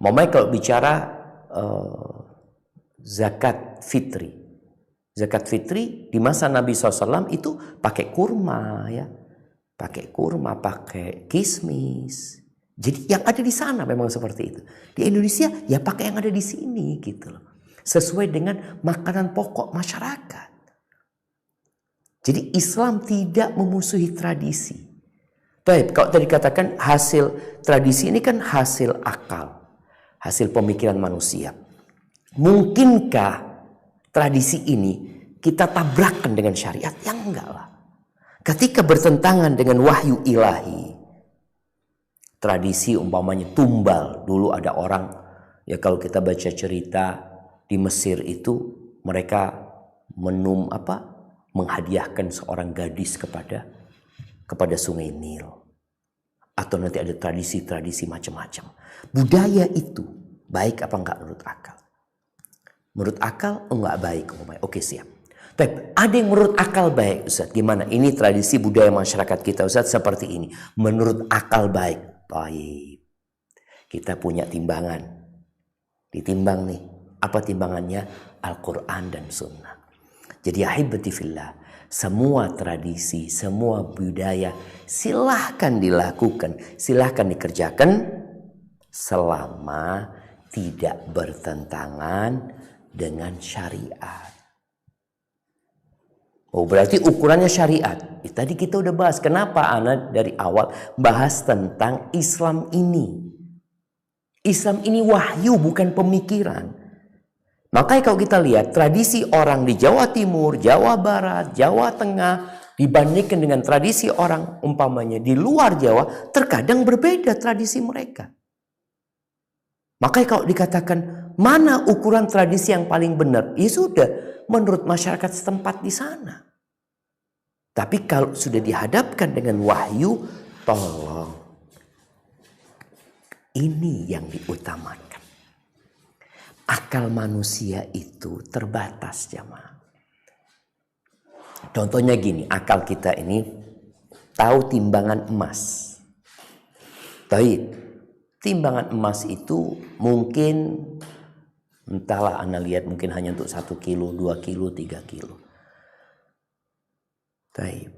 Mamanya kalau bicara zakat fitri. Zakat fitri di masa Nabi SAW itu pakai kurma ya. Pakai kurma, pakai kismis. Jadi yang ada di sana memang seperti itu. Di Indonesia ya pakai yang ada di sini gitu loh. Sesuai dengan makanan pokok masyarakat. Jadi Islam tidak memusuhi tradisi. Baik, kalau tadi katakan hasil tradisi ini kan hasil akal. Hasil pemikiran manusia. Mungkinkah tradisi ini kita tabrakkan dengan syariat? Yang enggak lah. Ketika bertentangan dengan wahyu ilahi. Tradisi umpamanya tumbal. Dulu ada orang, ya kalau kita baca cerita di Mesir itu, mereka menghadiahkan seorang gadis kepada sungai Nil. Atau nanti ada tradisi-tradisi macam-macam. Budaya itu baik apa enggak menurut akal? Menurut akal enggak baik. Oke siap. Tapi ada yang menurut akal baik Ustaz. Gimana? Ini tradisi budaya masyarakat kita Ustaz seperti ini. Menurut akal baik. Baik. Kita punya timbangan. Ditimbang nih. Apa timbangannya? Al-Quran dan Sunnah. Jadi ahibati fillah. Semua tradisi, semua budaya silahkan dilakukan. Silahkan dikerjakan. Selama tidak bertentangan dengan syariat. Oh berarti ukurannya syariat. Tadi kita udah bahas. Kenapa Ana dari awal bahas tentang Islam ini. Islam ini wahyu bukan pemikiran. Makanya kalau kita lihat tradisi orang di Jawa Timur, Jawa Barat, Jawa Tengah dibandingkan dengan tradisi orang umpamanya di luar Jawa, terkadang berbeda tradisi mereka. Makanya kalau dikatakan mana ukuran tradisi yang paling benar? Ya sudah, menurut masyarakat setempat di sana. Tapi kalau sudah dihadapkan dengan wahyu, tolong. Ini yang diutamakan. Akal manusia itu terbatas jamaah. Contohnya gini, akal kita ini tahu timbangan emas. Baik. Timbangan emas itu mungkin entahlah Anda lihat mungkin hanya untuk 1 kilo, 2 kilo, 3 kilo. Baik.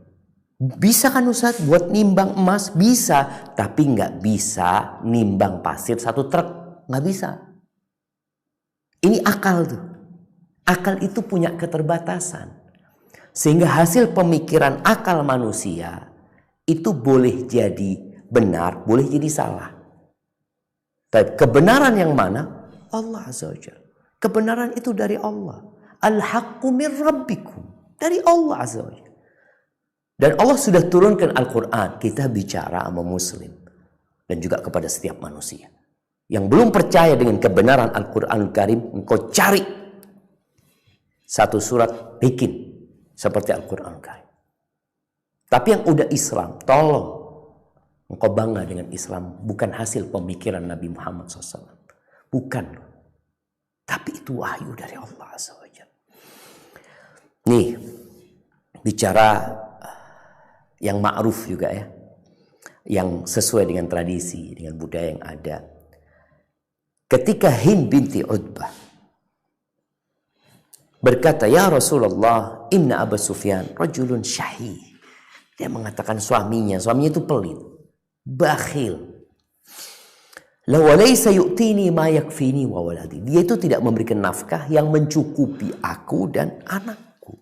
Bisa kan Ustaz buat nimbang emas? Bisa. Tapi nggak bisa nimbang pasir 1 truk. Nggak bisa. Ini akal tuh. Akal itu punya keterbatasan. Sehingga hasil pemikiran akal manusia itu boleh jadi benar, boleh jadi salah. Tapi kebenaran yang mana? Allah Azza wa Jalla. Kebenaran itu dari Allah. Al-haqqu min rabbikum. Dari Allah Azza wa Jalla. Dan Allah sudah turunkan Al-Quran. Kita bicara sama muslim. Dan juga kepada setiap manusia. yang belum percaya dengan kebenaran Al-Quran Karim, engkau cari satu surat, bikin seperti Al-Quran Karim. Tapi yang udah Islam, tolong engkau bangga dengan Islam, bukan hasil pemikiran Nabi Muhammad SAW. Bukan. Tapi itu wahyu dari Allah SWT. Nih, bicara yang ma'ruf juga ya. Yang sesuai dengan tradisi, dengan budaya yang ada. Ketika Hind binti Utbah berkata, "Ya Rasulullah, inna Abu Sufyan rajulun syahih." Dia mengatakan suaminya itu pelit, bakhil. La walaysa yu'tini ma yakfini wa waladi. Dia itu tidak memberikan nafkah yang mencukupi aku dan anakku.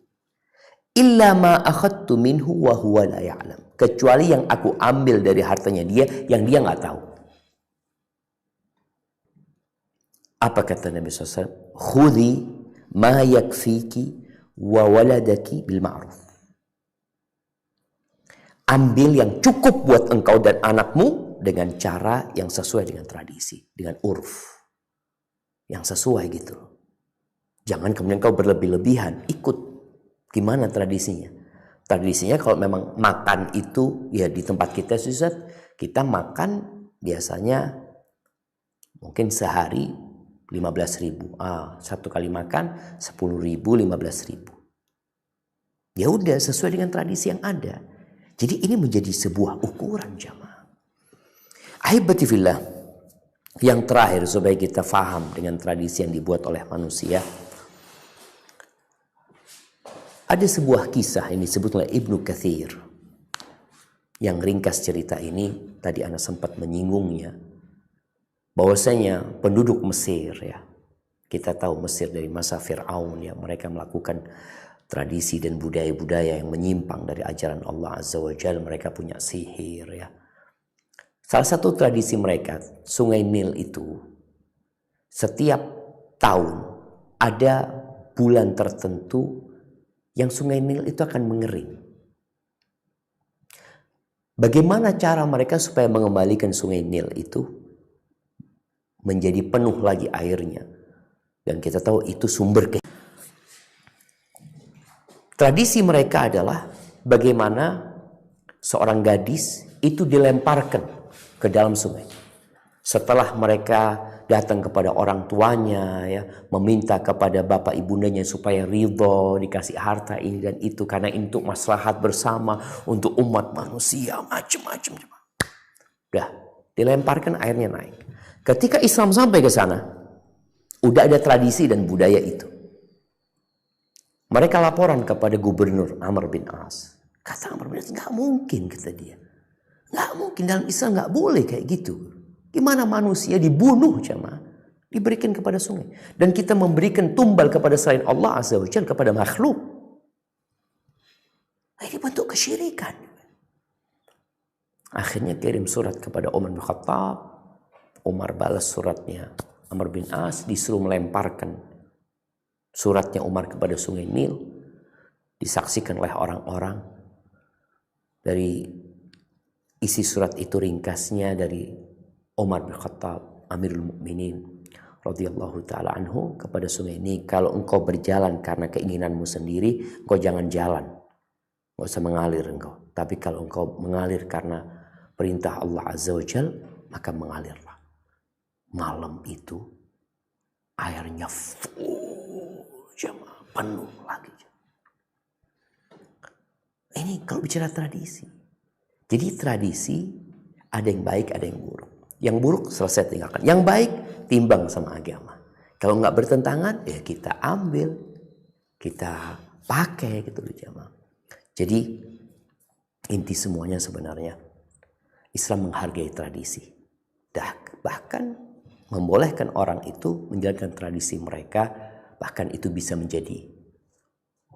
Illa ma akhadtu minhu wa huwa la ya'lam. Kecuali yang aku ambil dari hartanya dia yang dia nggak tahu. Apa kata Nabi SAW? Khudhi ma yakfiki wa waladaki bil ma'ruf. Ambil yang cukup buat engkau dan anakmu dengan cara yang sesuai dengan tradisi, dengan urf. Yang sesuai gitu. Jangan kemudian kau berlebih-lebihan, ikut. Gimana tradisinya? Tradisinya kalau memang makan itu, ya di tempat kita Ustaz, kita makan biasanya mungkin sehari 15.000. Satu kali makan 10.000, 15.000. Ya udah sesuai dengan tradisi yang ada. Jadi ini menjadi sebuah ukuran jamaah. Ahibati fillah, yang terakhir supaya kita faham dengan tradisi yang dibuat oleh manusia. Ada sebuah kisah yang disebut oleh Ibnu Katsir. Yang ringkas cerita ini tadi Anda sempat menyinggungnya. Bahwasanya penduduk Mesir ya. Kita tahu Mesir dari masa Fir'aun ya, mereka melakukan tradisi dan budaya-budaya yang menyimpang dari ajaran Allah Azza wa Jalla. Mereka punya sihir ya. Salah satu tradisi mereka, Sungai Nil itu setiap tahun ada bulan tertentu yang Sungai Nil itu akan mengering. Bagaimana cara mereka supaya mengembalikan Sungai Nil itu menjadi penuh lagi airnya? Dan kita tahu itu sumber tradisi mereka adalah bagaimana seorang gadis itu dilemparkan ke dalam sungai. Setelah mereka datang kepada orang tuanya ya, meminta kepada bapak ibundanya supaya ridho dikasih harta ini dan itu karena ini untuk maslahat bersama untuk umat manusia, macam-macam. Udah dilemparkan, airnya naik. Ketika Islam sampai ke sana, udah ada tradisi dan budaya itu. Mereka laporan kepada gubernur Amr bin As. Kata Amr bin As, nggak mungkin, kata dia. Nggak mungkin, dalam Islam nggak boleh kayak gitu. Gimana manusia dibunuh jamaah, diberikan kepada sungai. Dan kita memberikan tumbal kepada selain Allah Azza wa Jalla, kepada makhluk. Ini bentuk kesyirikan. Akhirnya kirim surat kepada Umar bin Khattab. Umar balas suratnya. Amr bin As disuruh melemparkan suratnya Umar kepada Sungai Nil. Disaksikan oleh orang-orang. Dari isi surat itu ringkasnya dari Umar bin Khattab, Amirul Mukminin radhiyallahu taala anhu kepada Sungai Nil, kalau engkau berjalan karena keinginanmu sendiri, engkau jangan jalan. Enggak usah mengalir engkau. Tapi kalau engkau mengalir karena perintah Allah Azza wa Jalla, maka mengalirlah. Malam itu airnya full jamaah, penuh lagi. Ini kalau bicara tradisi. Jadi tradisi ada yang baik, ada yang buruk. Yang buruk selesai tinggalkan. Yang baik timbang sama agama. Kalau nggak bertentangan ya kita ambil, kita pakai gitu loh jamaah. Jadi inti semuanya sebenarnya Islam menghargai tradisi. Bahkan membolehkan orang itu menjalankan tradisi mereka, bahkan itu bisa menjadi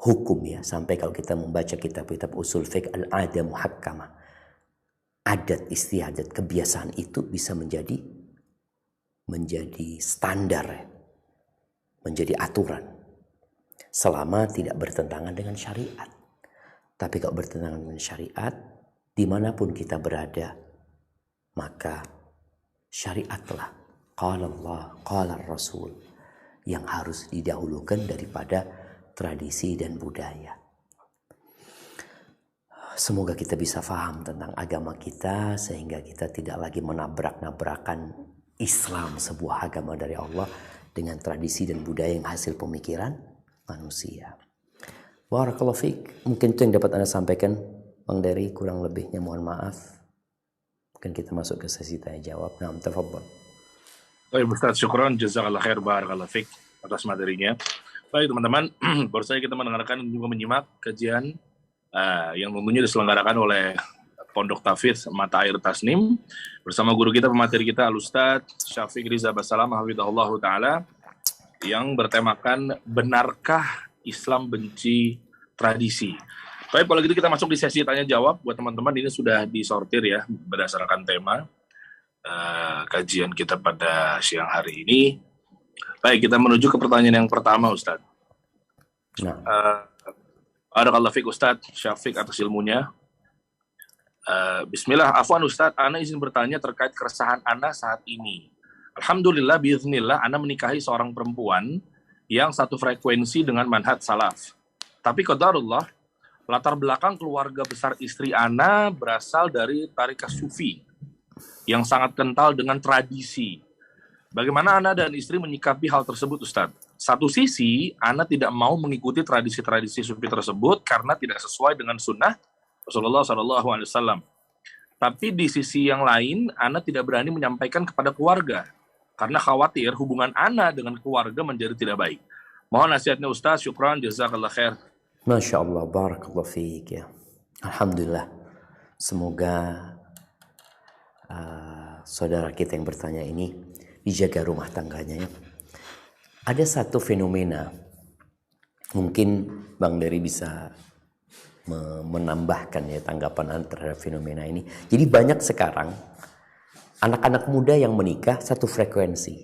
hukum ya. Sampai kalau kita membaca kitab-kitab usul fiqh al-'adah muhakkamah, adat istiadat kebiasaan itu bisa menjadi standar ya, menjadi aturan selama tidak bertentangan dengan syariat. Tapi kalau bertentangan dengan syariat, dimanapun kita berada, maka syariatlah qala Allah, qala Rasul, yang harus didahulukan daripada tradisi dan budaya. Semoga kita bisa faham tentang agama kita sehingga kita tidak lagi menabrak-nabrakan Islam, sebuah agama dari Allah, dengan tradisi dan budaya yang hasil pemikiran manusia. Barakallahu fiik. Mungkin itu yang dapat Anda sampaikan, Bang Dery. Kurang lebihnya mohon maaf. Mungkin kita masuk ke sesi tanya jawab. Nah, tafadhol. Baik Ustaz, syukron, jazakallah khair, barakallahu fiik atas materinya. Baik teman-teman, baru saja kita mendengarkan dan juga menyimak kajian yang tentunya diselenggarakan oleh Pondok Tahfidz Mata Air Tasnim bersama guru kita, pemateri kita Al-Ustadz Syafiq Riza Basalam hafizahullah ta'ala, yang bertemakan benarkah Islam benci tradisi. Baik, kalau gitu kita masuk di sesi tanya jawab. Buat teman-teman, ini sudah disortir ya berdasarkan tema kajian kita pada siang hari ini. Baik, kita menuju ke pertanyaan yang pertama, Ustadz. Barakallahu fiik Ustadz Syafiq atas ilmunya. Bismillah, afwan Ustadz, Ana izin bertanya terkait keresahan Ana saat ini. Alhamdulillah, biiznillah, Ana menikahi seorang perempuan yang satu frekuensi dengan manhaj salaf. Tapi qadarullah, latar belakang keluarga besar istri Ana berasal dari tarekat sufi yang sangat kental dengan tradisi. Bagaimana Ana dan istri menyikapi hal tersebut, Ustadz? Satu sisi, Ana tidak mau mengikuti tradisi-tradisi sufi tersebut karena tidak sesuai dengan sunnah Rasulullah SAW. Tapi di sisi yang lain, Ana tidak berani menyampaikan kepada keluarga karena khawatir hubungan Ana dengan keluarga menjadi tidak baik. Mohon nasihatnya Ustaz, syukran, jazakallah khair. Masya Allah, barakallahu fiik ya. Alhamdulillah. Semoga saudara kita yang bertanya ini dijaga rumah tangganya ya. Ada satu fenomena, mungkin Bang Dery bisa menambahkan ya tanggapan terhadap fenomena ini. Jadi banyak sekarang anak-anak muda yang menikah satu frekuensi,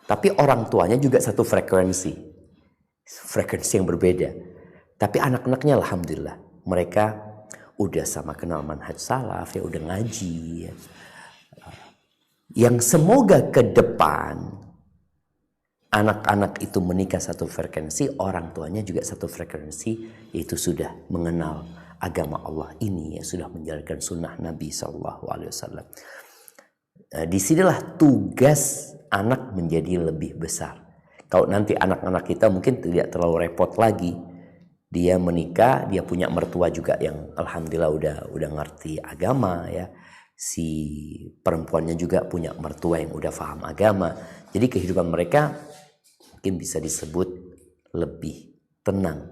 tapi orang tuanya juga satu frekuensi yang berbeda. Tapi anak-anaknya alhamdulillah mereka udah sama kenal manhaj salaf ya, udah ngaji ya. Yang semoga ke depan anak-anak itu menikah satu frekuensi, orang tuanya juga satu frekuensi, yaitu sudah mengenal agama Allah ini, ya, sudah menjalankan sunnah Nabi SAW. Disinilah tugas anak menjadi lebih besar. Kalau nanti anak-anak kita mungkin tidak terlalu repot lagi, dia menikah, dia punya mertua juga yang alhamdulillah udah ngerti agama ya. Si perempuannya juga punya mertua yang udah paham agama. Jadi kehidupan mereka mungkin bisa disebut lebih tenang,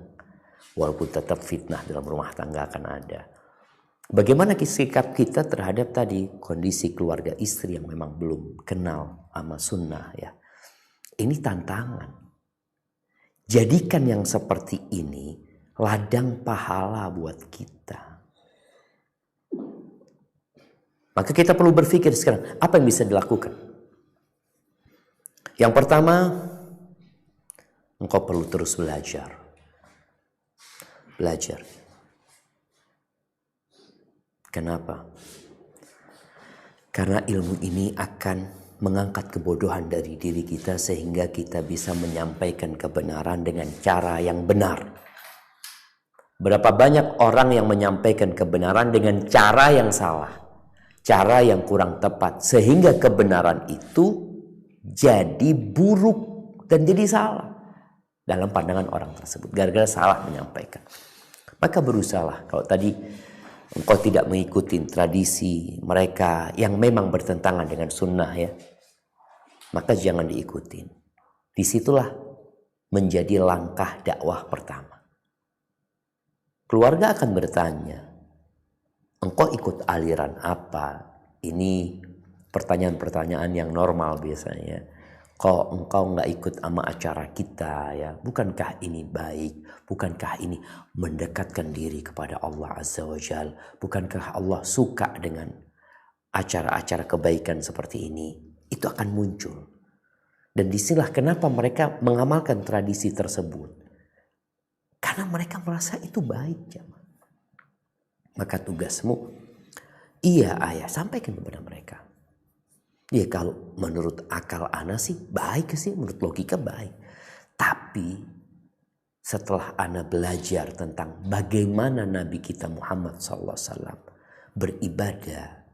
walaupun tetap fitnah dalam rumah tangga akan ada. Bagaimana sikap kita terhadap tadi kondisi keluarga istri yang memang belum kenal sama sunnah ya. Ini tantangan. Jadikan yang seperti ini ladang pahala buat kita. Maka kita perlu berpikir sekarang, apa yang bisa dilakukan? Yang pertama, engkau perlu terus belajar. Belajar. Kenapa? Karena ilmu ini akan mengangkat kebodohan dari diri kita sehingga kita bisa menyampaikan kebenaran dengan cara yang benar. Berapa banyak orang yang menyampaikan kebenaran dengan cara yang salah, cara yang kurang tepat, sehingga kebenaran itu jadi buruk dan jadi salah dalam pandangan orang tersebut gara-gara salah menyampaikan. Maka berusahalah, kalau tadi engkau tidak mengikuti tradisi mereka yang memang bertentangan dengan sunnah ya, maka jangan diikutin. Disitulah menjadi langkah dakwah pertama. Keluarga akan bertanya, engkau ikut aliran apa? Ini pertanyaan-pertanyaan yang normal biasanya. Kok engkau nggak ikut sama acara kita ya? Bukankah ini baik? Bukankah ini mendekatkan diri kepada Allah Azza wa Jal? Bukankah Allah suka dengan acara-acara kebaikan seperti ini? Itu akan muncul. Dan disinilah kenapa mereka mengamalkan tradisi tersebut. Karena mereka merasa itu baik. Maka tugasmu, iya ayah, sampaikan kepada mereka. Ya kalau menurut akal ana sih baik sih, menurut logika baik. Tapi setelah ana belajar tentang bagaimana Nabi kita Muhammad SAW beribadah,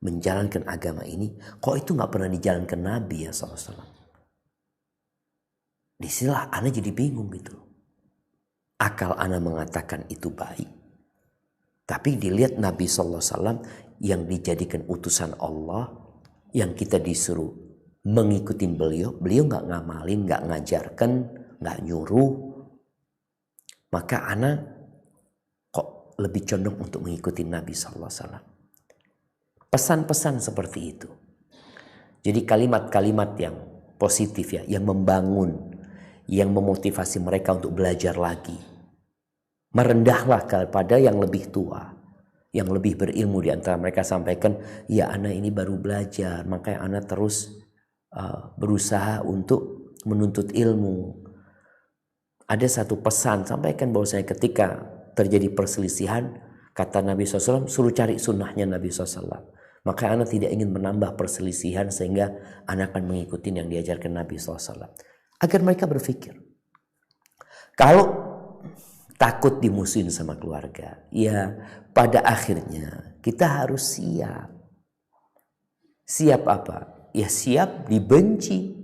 menjalankan agama ini, kok itu nggak pernah dijalankan Nabi ya SAW. Disinilah ana jadi bingung gitu. Akal ana mengatakan itu baik, tapi dilihat Nabi SAW yang dijadikan utusan Allah, yang kita disuruh mengikuti beliau nggak ngamalin, nggak ngajarkan, nggak nyuruh, maka ana kok lebih condong untuk mengikuti Nabi SAW. Pesan-pesan seperti itu. Jadi kalimat-kalimat yang positif ya, yang membangun, yang memotivasi mereka untuk belajar lagi. Merendahlah kepada yang lebih tua, yang lebih berilmu di antara mereka, sampaikan, ya anak ini baru belajar, makanya anak terus berusaha untuk menuntut ilmu. Ada satu pesan, sampaikan bahwasanya ketika terjadi perselisihan, kata Nabi SAW, suruh cari sunnahnya Nabi SAW. Maka anak tidak ingin menambah perselisihan sehingga anak akan mengikuti yang diajarkan Nabi SAW. Agar mereka berpikir, kalau takut dimusuhin sama keluarga, ya pada akhirnya kita harus siap. Siap apa? Ya siap dibenci.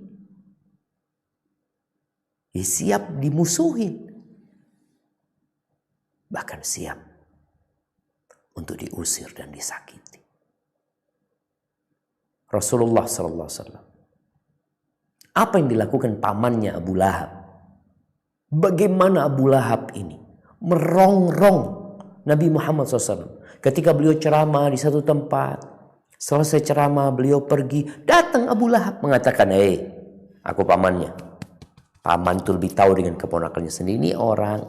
Ya siap dimusuhin. Bahkan siap untuk diusir dan disakiti. Rasulullah SAW, apa yang dilakukan pamannya Abu Lahab? Bagaimana Abu Lahab ini merongrong Nabi Muhammad SAW. Ketika beliau ceramah di satu tempat, selesai ceramah beliau pergi, datang Abu Lahab mengatakan, aku pamannya. Paman itu lebih tahu dengan keponakannya sendiri. Ini orang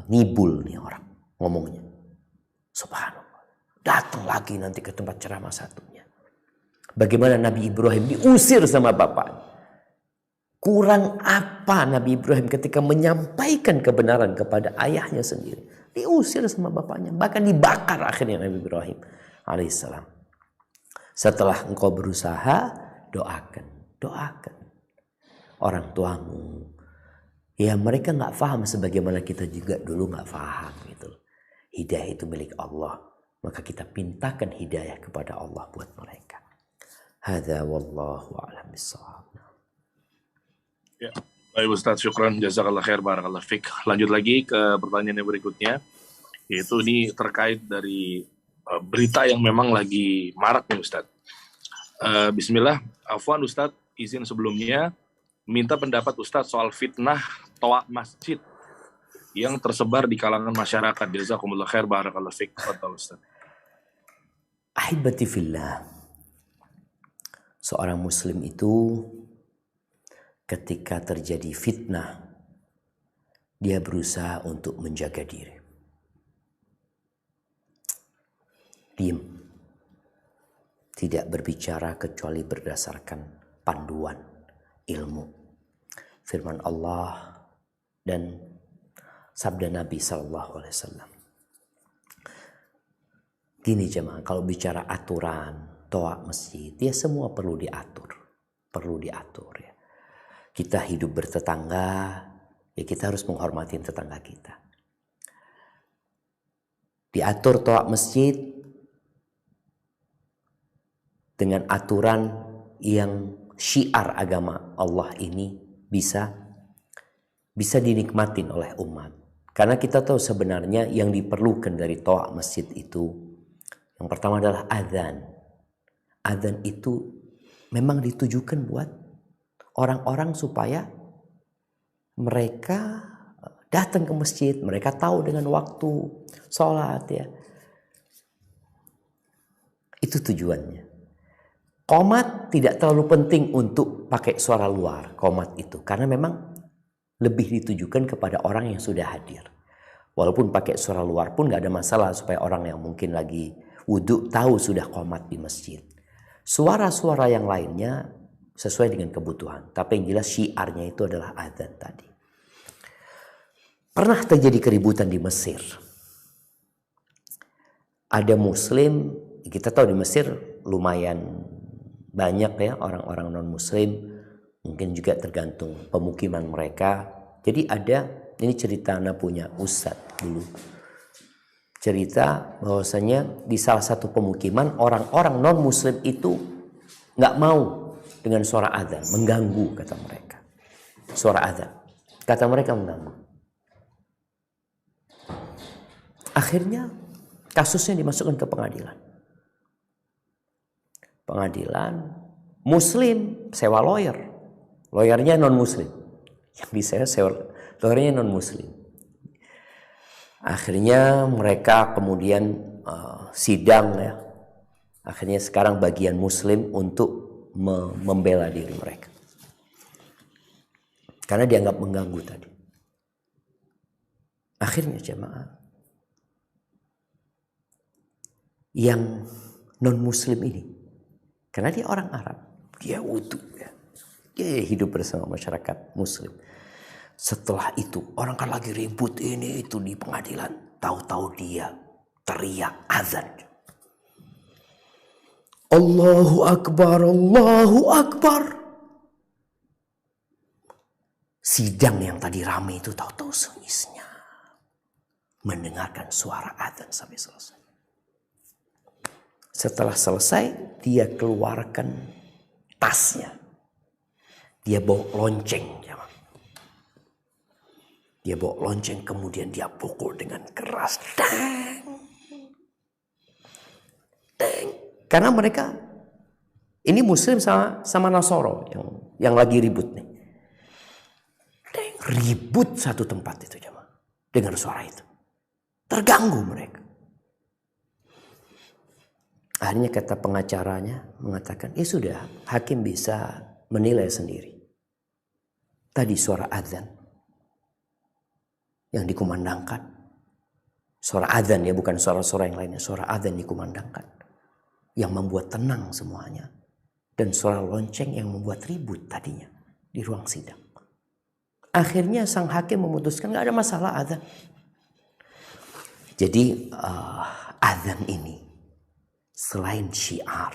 ngibul nih orang ngomongnya. Subhanallah. Datang lagi nanti ke tempat ceramah satunya. Bagaimana Nabi Ibrahim diusir sama bapaknya. Kurang apa Nabi Ibrahim ketika menyampaikan kebenaran kepada ayahnya sendiri. Diusir sama bapaknya. Bahkan dibakar akhirnya Nabi Ibrahim alaihissalam. Setelah engkau berusaha, doakan. Doakan. Orang tuamu. Ya mereka gak paham sebagaimana kita juga dulu gak paham gitu. Hidayah itu milik Allah. Maka kita pintakan hidayah kepada Allah buat mereka. Hadza wallahu a'lam bissawab. Ya, baik Ustaz, syukran, jazakallah khair, barakallah fik. Lanjut lagi ke pertanyaan yang berikutnya, yaitu ini terkait dari berita yang memang lagi marak nih Ustaz. Bismillah, afwan Ustaz, izin sebelumnya minta pendapat Ustaz soal fitnah toa masjid yang tersebar di kalangan masyarakat. Jazakumullah khair, barakallah fik. Fadhal Ustaz. Ahibati fillah. Seorang muslim itu ketika terjadi fitnah, dia berusaha untuk menjaga diri. Diam. Tidak berbicara kecuali berdasarkan panduan ilmu. Firman Allah dan sabda Nabi SAW. Gini jemaah, kalau bicara aturan, toa masjid, ya semua perlu diatur. Perlu diatur ya. Kita hidup bertetangga, ya kita harus menghormati tetangga kita. Diatur toa masjid dengan aturan yang syiar agama Allah ini bisa dinikmatin oleh umat. Karena kita tahu sebenarnya yang diperlukan dari toa masjid itu, yang pertama adalah azan. Azan itu memang ditujukan buat orang-orang supaya mereka datang ke masjid, mereka tahu dengan waktu sholat ya. Itu tujuannya. Qomat tidak terlalu penting untuk pakai suara luar, qomat itu. Karena memang lebih ditujukan kepada orang yang sudah hadir. Walaupun pakai suara luar pun gak ada masalah supaya orang yang mungkin lagi wudhu tahu sudah qomat di masjid. Suara-suara yang lainnya sesuai dengan kebutuhan. Tapi yang jelas syiarnya itu adalah azan tadi. Pernah terjadi keributan di Mesir. Ada muslim, kita tahu di Mesir lumayan banyak ya orang-orang non-muslim, mungkin juga tergantung pemukiman mereka. Jadi ada, ini cerita anak punya ustadz dulu, cerita bahwasanya di salah satu pemukiman orang-orang non-muslim itu nggak mau dengan suara adzan, mengganggu kata mereka. Suara adzan, kata mereka mengganggu. Akhirnya kasusnya dimasukkan ke pengadilan. Pengadilan muslim sewa lawyer. Lawyernya non-muslim. Yang disewa lawyernya non-muslim. Akhirnya mereka kemudian sidang ya. Akhirnya sekarang bagian muslim untuk membela diri mereka. Karena dianggap mengganggu tadi. Akhirnya jemaah, yang non-muslim ini, karena dia orang Arab, dia wudhu ya. Dia hidup bersama masyarakat muslim. Setelah itu orang kan lagi ribut ini itu di pengadilan, tahu-tahu dia teriak azan. Allahu Akbar, Allahu Akbar. Sidang yang tadi ramai itu tahu-tahu sunyi mendengarkan suara azan sampai selesai. Setelah selesai, dia keluarkan tasnya. Dia bawa lonceng. Dia bawa lonceng, kemudian dia pukul dengan keras. Dang. Dang. Karena mereka, ini muslim sama Nasoro yang lagi ribut nih. Dang. Ribut satu tempat itu jemaah. Dengar suara itu. Terganggu mereka. Akhirnya kata pengacaranya mengatakan, sudah, hakim bisa menilai sendiri. Tadi suara azan yang dikumandangkan. Suara azan ya, bukan suara-suara yang lainnya. Suara azan dikumandangkan. Yang membuat tenang semuanya. Dan suara lonceng yang membuat ribut tadinya di ruang sidang. Akhirnya sang hakim memutuskan gak ada masalah azan. Jadi azan ini selain syiar,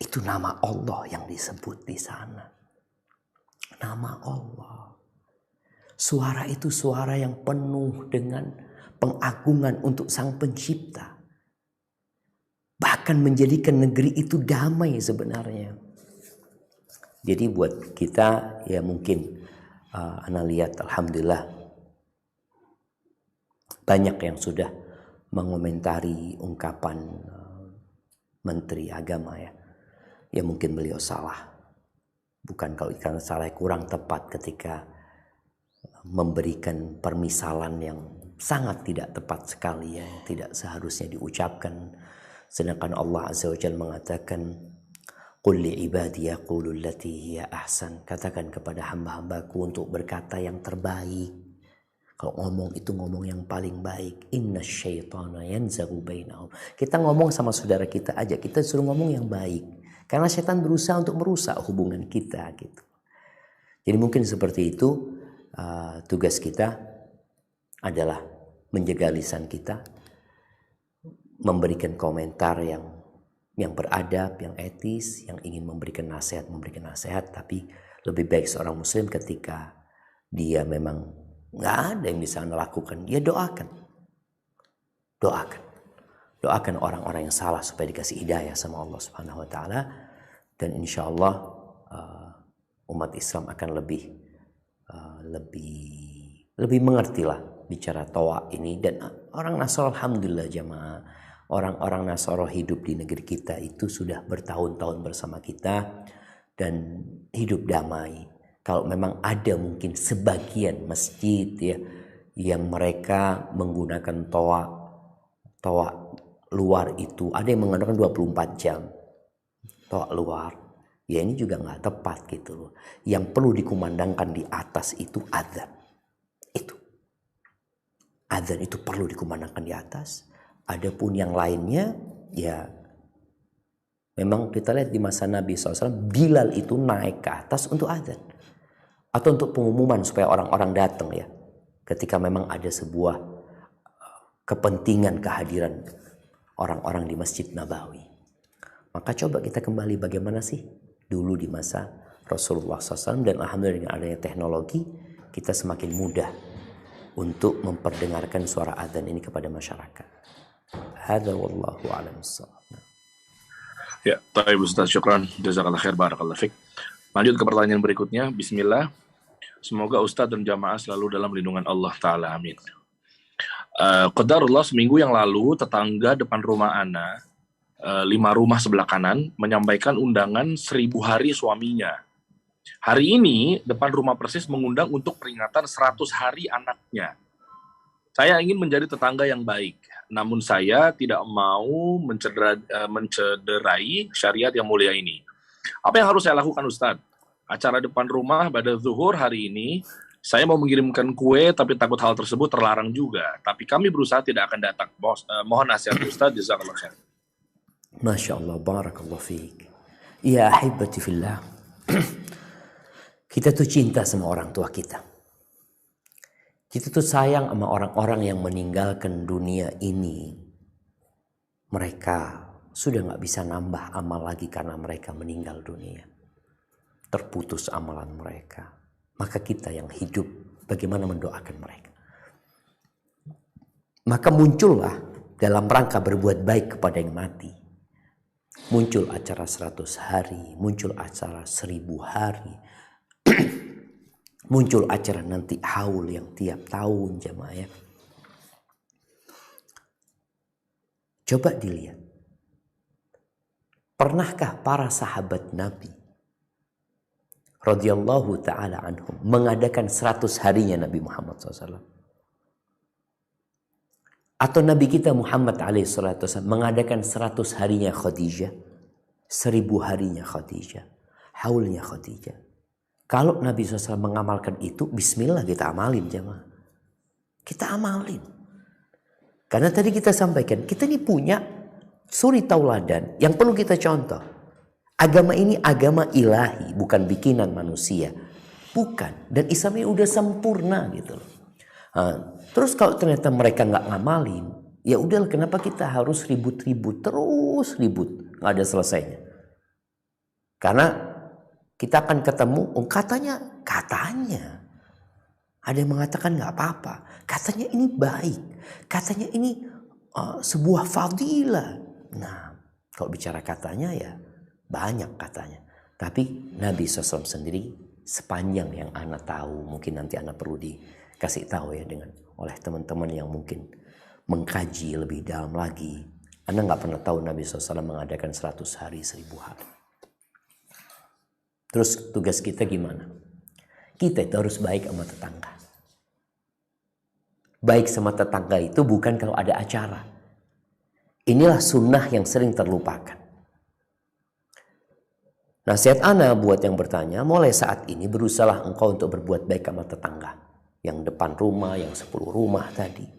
itu nama Allah yang disebut di sana. Nama Allah. Suara itu suara yang penuh dengan pengagungan untuk Sang Pencipta. Bahkan menjadikan negeri itu damai sebenarnya. Jadi buat kita ya mungkin ana lihat alhamdulillah banyak yang sudah mengomentari ungkapan Menteri Agama ya. Ya mungkin beliau salah. Bukan kalau karena salah, kurang tepat ketika memberikan permisalan yang sangat tidak tepat sekali ya. Tidak seharusnya diucapkan. Sedangkan Allah Azza wa Jalla mengatakan, Qul li ibadi yaqulu allati hiya ahsan. Katakan kepada hamba-hambaku untuk berkata yang terbaik. Kalau ngomong itu ngomong yang paling baik. Inna syaitana yanzagu bainahum. Kita ngomong sama saudara kita aja, kita suruh ngomong yang baik. Karena setan berusaha untuk merusak hubungan kita gitu. Jadi mungkin seperti itu tugas kita adalah menjaga lisan kita, memberikan komentar yang beradab, yang etis, yang ingin memberikan nasihat, tapi lebih baik seorang muslim ketika dia memang nggak ada yang bisa Anda lakukan, dia doakan orang-orang yang salah supaya dikasih hidayah sama Allah Subhanahu Wa Taala, dan insya Allah umat Islam akan lebih mengertilah bicara toa ini. Dan orang Nasoro alhamdulillah jamaah, orang-orang Nasoro hidup di negeri kita itu sudah bertahun-tahun bersama kita dan hidup damai. Kalau memang ada mungkin sebagian masjid ya yang mereka menggunakan toa luar itu, ada yang menggunakan 24 jam toa luar. Ya ini juga nggak tepat gitu loh. Yang perlu dikumandangkan di atas itu adzan. Adzan itu perlu dikumandangkan di atas. Adapun yang lainnya ya memang kita lihat di masa Nabi SAW, Bilal itu naik ke atas untuk adzan. Atau untuk pengumuman supaya orang-orang datang ya. Ketika memang ada sebuah kepentingan kehadiran orang-orang di Masjid Nabawi. Maka coba kita kembali bagaimana sih dulu di masa Rasulullah SAW, dan alhamdulillah dengan adanya teknologi kita semakin mudah untuk memperdengarkan suara adzan ini kepada masyarakat. Hadza wallahu a'lam bissawab. Ya, baik Ustaz, syukran. Jazakallah khair, barakallah fik. Lanjut ke pertanyaan berikutnya. Bismillah. Semoga Ustaz dan jamaah selalu dalam lindungan Allah Ta'ala. Amin. Qadarullah, seminggu yang lalu tetangga depan rumah Ana, 5 rumah sebelah kanan, menyampaikan undangan 1000 hari suaminya. Hari ini depan rumah persis mengundang untuk peringatan 100 hari anaknya. Saya ingin menjadi tetangga yang baik, namun saya tidak mau mencederai syariat yang mulia ini. Apa yang harus saya lakukan, Ustadz? Acara depan rumah pada zuhur hari ini, saya mau mengirimkan kue, tapi takut hal tersebut terlarang juga. Tapi kami berusaha tidak akan datang. Mohon nasihat Ustadz, jazakallah khair. Masya Allah, barakallah fiik. Ya ahibati fillah. Kita tuh cinta sama orang tua kita. Kita tuh sayang sama orang-orang yang meninggalkan dunia ini. Mereka sudah gak bisa nambah amal lagi karena mereka meninggal dunia. Terputus amalan mereka. Maka kita yang hidup, bagaimana mendoakan mereka. Maka muncullah dalam rangka berbuat baik kepada yang mati. Muncul acara 100 hari, muncul acara 1000 hari. Muncul acara nanti haul yang tiap tahun, jamaah ya. Coba dilihat. Pernahkah para sahabat Nabi radhiyallahu ta'ala anhum mengadakan 100 harinya Nabi Muhammad SAW? Atau Nabi kita Muhammad SAW mengadakan 100 harinya Khadijah, 1000 harinya Khadijah, haulnya Khadijah? Kalau Nabi SAW mengamalkan itu, bismillah kita amalin jemaah. Kita amalin. Karena tadi kita sampaikan, kita ini punya suri tauladan yang perlu kita contoh. Agama ini agama ilahi, bukan bikinan manusia. Bukan. Dan Islam ini udah sempurna gitu loh. Terus kalau ternyata mereka nggak ngamalin, ya udah kenapa kita harus ribut-ribut, terus ribut, nggak ada selesainya. Karena kita akan ketemu, katanya ada yang mengatakan nggak apa-apa, katanya ini baik, katanya ini sebuah fadilah. Nah, kalau bicara katanya ya banyak katanya. Tapi Nabi SAW sendiri sepanjang yang Ana tahu, mungkin nanti Ana perlu dikasih tahu ya dengan oleh teman-teman yang mungkin mengkaji lebih dalam lagi. Ana nggak pernah tahu Nabi SAW mengadakan 100 hari 1000 hari. Terus tugas kita gimana? Kita itu harus baik sama tetangga. Baik sama tetangga itu bukan kalau ada acara. Inilah sunnah yang sering terlupakan. Nasihat Ana buat yang bertanya, mulai saat ini berusahalah engkau untuk berbuat baik sama tetangga. Yang depan rumah, yang 10 rumah tadi.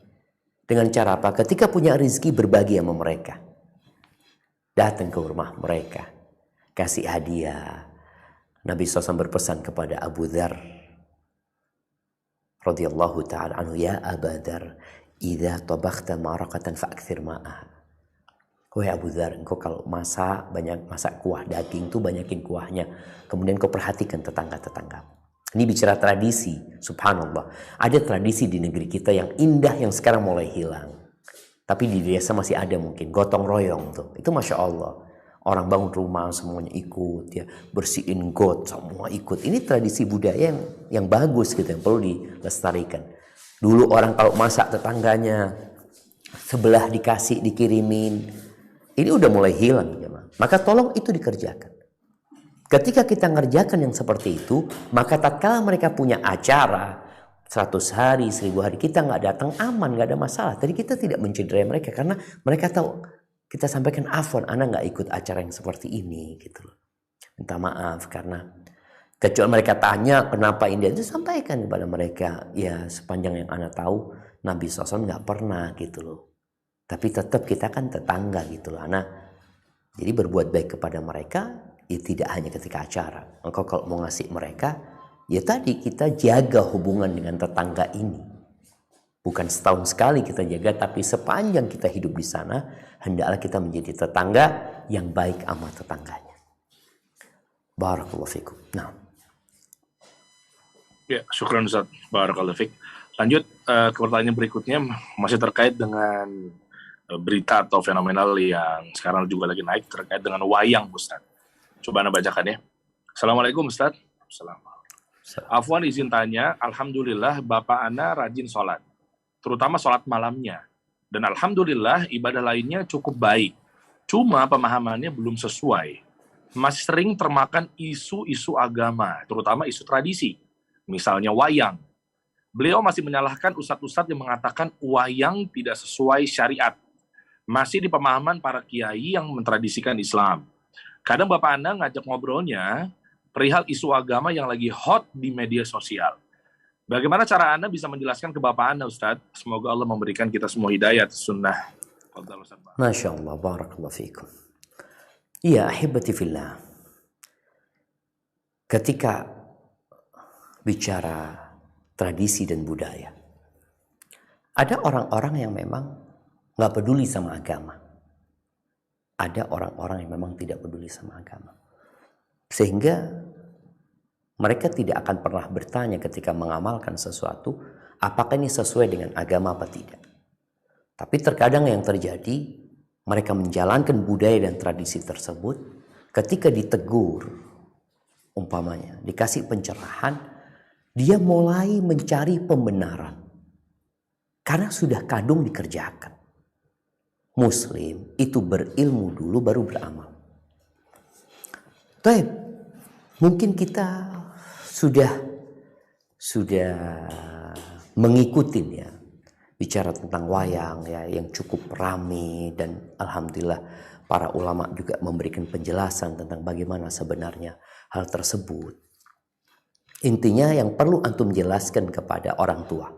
Dengan cara apa? Ketika punya rezeki berbagi sama mereka. Datang ke rumah mereka. Kasih hadiah. Nabi SAW berpesan kepada Abu Dzar radhiyallahu ta'ala anhu, ya Abu Dzar, idza tabakhta maraqatan fa'akthir ma'ah. Wahai Abu Dzar, engkau kalau masak kuah daging tuh banyakin kuahnya. Kemudian kau perhatikan tetangga-tetangga. Ini bicara tradisi, subhanallah. Ada tradisi di negeri kita yang indah yang sekarang mulai hilang. Tapi di desa masih ada mungkin gotong royong tuh. Itu Masya Allah. Orang bangun rumah semuanya ikut, ya bersihin got semua ikut. Ini tradisi budaya yang bagus gitu, yang perlu dilestarikan. Dulu orang kalau masak tetangganya sebelah dikasih dikirimin, ini udah mulai hilang ya. Maka tolong itu dikerjakan. Ketika kita ngerjakan yang seperti itu, maka tatkala mereka punya acara 100 hari, 1000 hari, kita nggak datang aman, nggak ada masalah. Tadi kita tidak mencederai mereka karena mereka tahu. Kita sampaikan afwan, Ana nggak ikut acara yang seperti ini gitu loh. Minta maaf karena kecuali mereka tanya kenapa ini, itu sampaikan kepada mereka. Ya sepanjang yang Ana tahu Nabi SAW nggak pernah gitu loh. Tapi tetap kita kan tetangga gitu loh Ana. Jadi berbuat baik kepada mereka ya tidak hanya ketika acara. Engkau kalau mau ngasih mereka ya tadi kita jaga hubungan dengan tetangga ini. Bukan setahun sekali kita jaga, tapi sepanjang kita hidup di sana, hendaklah kita menjadi tetangga yang baik sama tetangganya. Barakallahu fikum. Nah. Ya, syukran Ustaz. Barakallahu fik. Lanjut ke pertanyaan berikutnya, masih terkait dengan berita atau fenomenal yang sekarang juga lagi naik terkait dengan wayang, Ustaz. Coba Anda bacakan ya. Assalamualaikum Ustaz. Assalamualaikum. Afwan izin tanya, alhamdulillah Bapak Ana rajin sholat, terutama sholat malamnya. Dan alhamdulillah ibadah lainnya cukup baik. Cuma pemahamannya belum sesuai. Masih sering termakan isu-isu agama, terutama isu tradisi. Misalnya wayang. Beliau masih menyalahkan ustadz-ustadz yang mengatakan wayang tidak sesuai syariat. Masih di pemahaman para kiai yang mentradisikan Islam. Kadang Bapak Anda ngajak ngobrolnya perihal isu agama yang lagi hot di media sosial. Bagaimana cara Anda bisa menjelaskan ke Bapak Anda, Ustadz? Semoga Allah memberikan kita semua hidayah sunnah. Masya Allah, barakallahu fikum. Iya, ahibati fillah. Ketika bicara tradisi dan budaya, ada orang-orang yang memang nggak peduli sama agama. Ada orang-orang yang memang tidak peduli sama agama. Sehingga mereka tidak akan pernah bertanya ketika mengamalkan sesuatu, apakah ini sesuai dengan agama apa tidak. Tapi terkadang yang terjadi, mereka menjalankan budaya dan tradisi tersebut, ketika ditegur, umpamanya, dikasih pencerahan, dia mulai mencari pembenaran. Karena sudah kadung dikerjakan. Muslim itu berilmu dulu baru beramal. Baik, mungkin kita sudah mengikuti ya bicara tentang wayang ya yang cukup ramai, dan alhamdulillah para ulama juga memberikan penjelasan tentang bagaimana sebenarnya hal tersebut. Intinya yang perlu antum jelaskan kepada orang tua,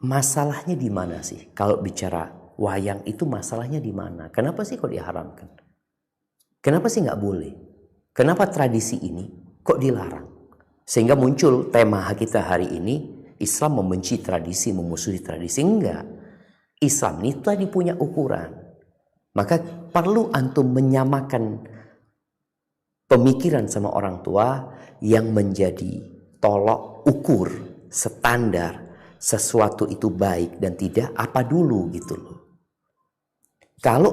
masalahnya di mana sih? Kalau bicara wayang itu masalahnya di mana? Kenapa sih kok diharamkan? Kenapa sih nggak boleh? Kenapa tradisi ini kok dilarang? Sehingga muncul tema kita hari ini, Islam membenci tradisi, memusuhi tradisi. Enggak. Islam ini tadi punya ukuran. Maka perlu antum menyamakan pemikiran sama orang tua yang menjadi tolok ukur, standar sesuatu itu baik dan tidak apa dulu gitu loh. Kalau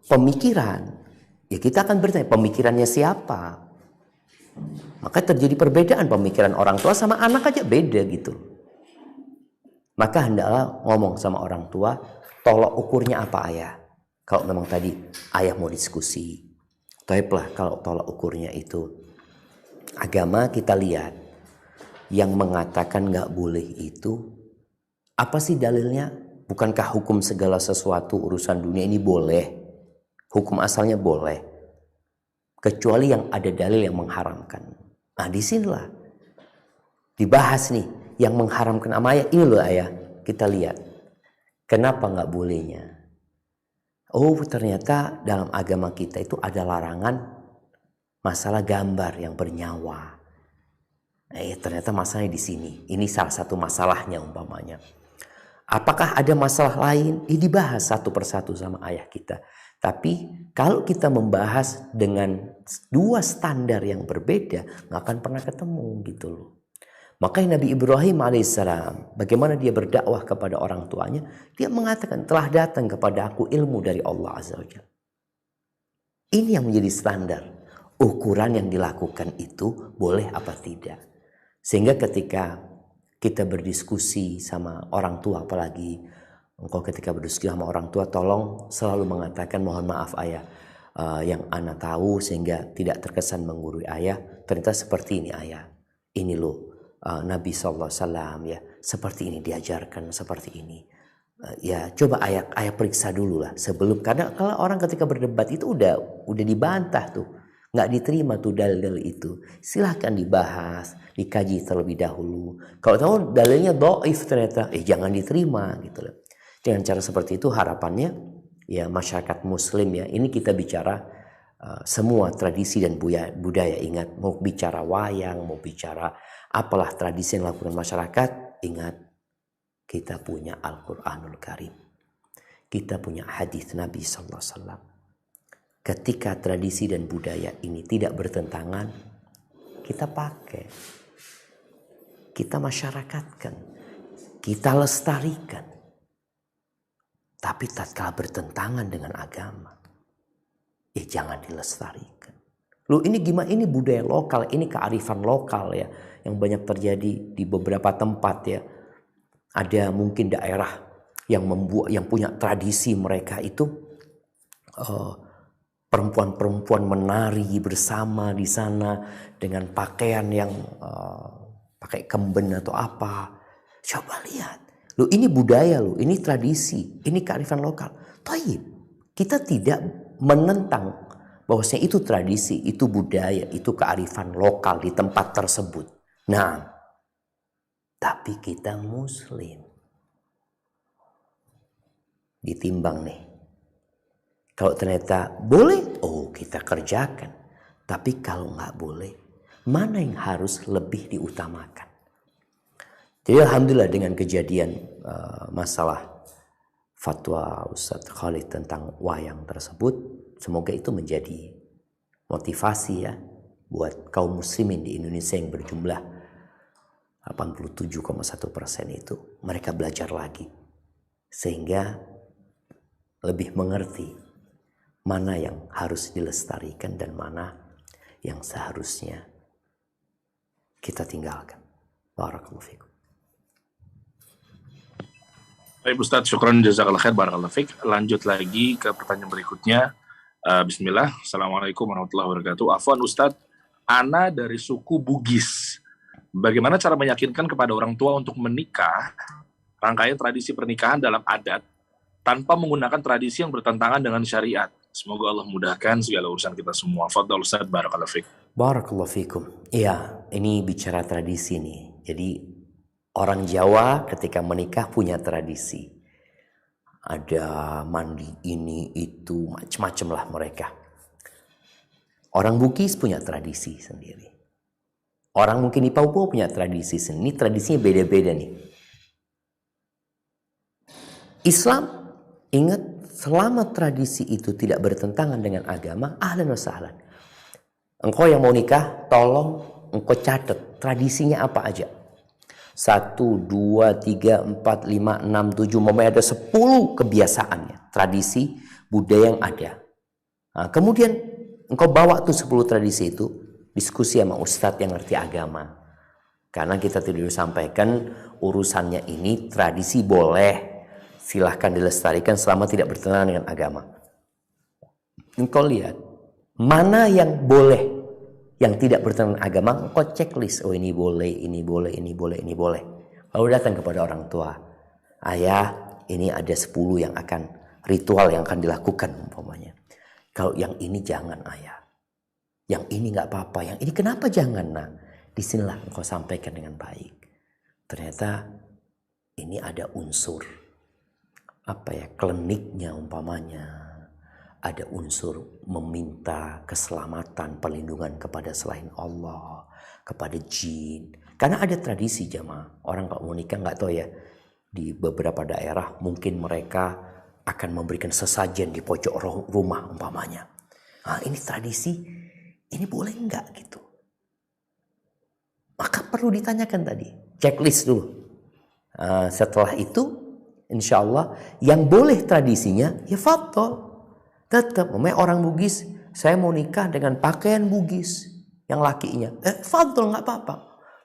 pemikiran, ya kita akan bertanya pemikirannya siapa. Maka terjadi perbedaan pemikiran orang tua sama anak aja beda gitu. Maka hendaklah ngomong sama orang tua, tolok ukurnya apa ayah. Kalau memang tadi ayah mau diskusi, taiblah kalau tolok ukurnya itu agama, kita lihat yang mengatakan nggak boleh itu apa sih dalilnya? Bukankah hukum segala sesuatu urusan dunia ini boleh? Hukum asalnya boleh, kecuali yang ada dalil yang mengharamkan. Nah disinilah dibahas nih yang mengharamkan sama ayah. Ini loh ayah, kita lihat kenapa nggak bolehnya. Oh ternyata dalam agama kita itu ada larangan masalah gambar yang bernyawa. Ternyata masalahnya di sini. Ini salah satu masalahnya umpamanya. Apakah ada masalah lain? Dibahas satu persatu sama ayah kita. Tapi kalau kita membahas dengan dua standar yang berbeda, nggak akan pernah ketemu gitu loh. Makanya Nabi Ibrahim alaihissalam, bagaimana dia berdakwah kepada orang tuanya, dia mengatakan telah datang kepada aku ilmu dari Allah Azza wa Jalla. Ini yang menjadi standar. Ukuran yang dilakukan itu boleh apa tidak. Sehingga ketika kita berdiskusi sama orang tua, apalagi engkau ketika berdiskusi sama orang tua, tolong selalu mengatakan mohon maaf ayah, yang ana tahu sehingga tidak terkesan menggurui ayah. Ternyata seperti ini ayah, ini loh Nabi SAW ya seperti ini diajarkan, seperti ini. Ya coba ayah periksa dulu lah sebelum, karena kalau orang ketika berdebat itu udah dibantah tuh, nggak diterima tuh dalil itu. Silahkan dibahas, dikaji terlebih dahulu. Kalau tahu dalilnya dhaif ternyata, jangan diterima gitu loh. Dengan cara seperti itu harapannya ya masyarakat muslim ya, ini kita bicara semua tradisi dan budaya. Ingat, mau bicara wayang, mau bicara apalah tradisi yang dilakukan masyarakat, ingat kita punya Al-Quranul Karim, kita punya hadis Nabi Sallallahu Alaihi Wasallam. Ketika tradisi dan budaya ini tidak bertentangan, kita pakai, kita masyarakatkan, kita lestarikan. Tapi tatkala bertentangan dengan agama, jangan dilestarikan. Loh, ini gimana? Ini budaya lokal, ini kearifan lokal ya, yang banyak terjadi di beberapa tempat ya. Ada mungkin daerah yang punya tradisi mereka itu perempuan-perempuan menari bersama di sana dengan pakaian yang pakai kemben atau apa. Coba lihat, loh ini budaya, loh ini tradisi, ini kearifan lokal. Taib, kita tidak menentang bahwasanya itu tradisi, itu budaya, itu kearifan lokal di tempat tersebut. Nah, tapi kita muslim. Ditimbang nih. Kalau ternyata boleh, kita kerjakan. Tapi kalau nggak boleh, mana yang harus lebih diutamakan? Jadi alhamdulillah dengan kejadian masalah fatwa Ustadz Khalid tentang wayang tersebut, semoga itu menjadi motivasi ya buat kaum muslimin di Indonesia yang berjumlah 87,1% itu. Mereka belajar lagi sehingga lebih mengerti mana yang harus dilestarikan dan mana yang seharusnya kita tinggalkan. Barakallahu fikum. Baik Ustadz, syukran jazakallah khair, barakallahu fiik. Lanjut lagi ke pertanyaan berikutnya. Bismillah. Assalamualaikum warahmatullahi wabarakatuh. Afwan Ustadz, ana dari suku Bugis. Bagaimana cara meyakinkan kepada orang tua untuk menikah rangkaian tradisi pernikahan dalam adat tanpa menggunakan tradisi yang bertentangan dengan syariat? Semoga Allah mudahkan segala urusan kita semua. Fadhal Ustadz, barakallahu fiik. Barakallahu fikum. Iya, ini bicara tradisi nih. Jadi orang Jawa ketika menikah punya tradisi. Ada mandi ini, itu, macam-macam lah mereka. Orang Bugis punya tradisi sendiri. Orang mungkin di Papua punya tradisi sendiri. Ini tradisinya beda-beda nih. Islam, ingat, selama tradisi itu tidak bertentangan dengan agama, ahlan wa sahlan. Engkau yang mau nikah, tolong engkau catat tradisinya apa aja. 1, 2, 3, 4, 5, 6, 7, memang ada 10 kebiasaannya, tradisi, budaya yang ada. Nah, kemudian engkau bawa tuh 10 tradisi itu, diskusi sama ustadz yang ngerti agama. Karena kita tidak sampaikan urusannya ini tradisi boleh, silahkan dilestarikan selama tidak bertentangan dengan agama. Engkau lihat, mana yang boleh, yang tidak bertentangan dengan agama, engkau checklist. Oh ini boleh, ini boleh, ini boleh, ini boleh. Lalu datang kepada orang tua. Ayah, ini ada 10 yang akan, ritual yang akan dilakukan umpamanya. Kalau yang ini jangan ayah. Yang ini gak apa-apa, yang ini kenapa jangan? Nah, disinilah engkau sampaikan dengan baik. Ternyata ini ada unsur, kliniknya umpamanya. Ada unsur meminta keselamatan, perlindungan kepada selain Allah, kepada jin. Karena ada tradisi jamaah. Orang kalau mau nikah nggak tahu ya. Di beberapa daerah mungkin mereka akan memberikan sesajen di pojok rumah umpamanya. Nah, ini tradisi, ini boleh nggak gitu? Maka perlu ditanyakan tadi. Checklist dulu. Setelah itu, insya Allah yang boleh tradisinya ya fadhol. Tetap, orang Bugis, saya mau nikah dengan pakaian Bugis yang lakinya. Fadhol, nggak apa-apa.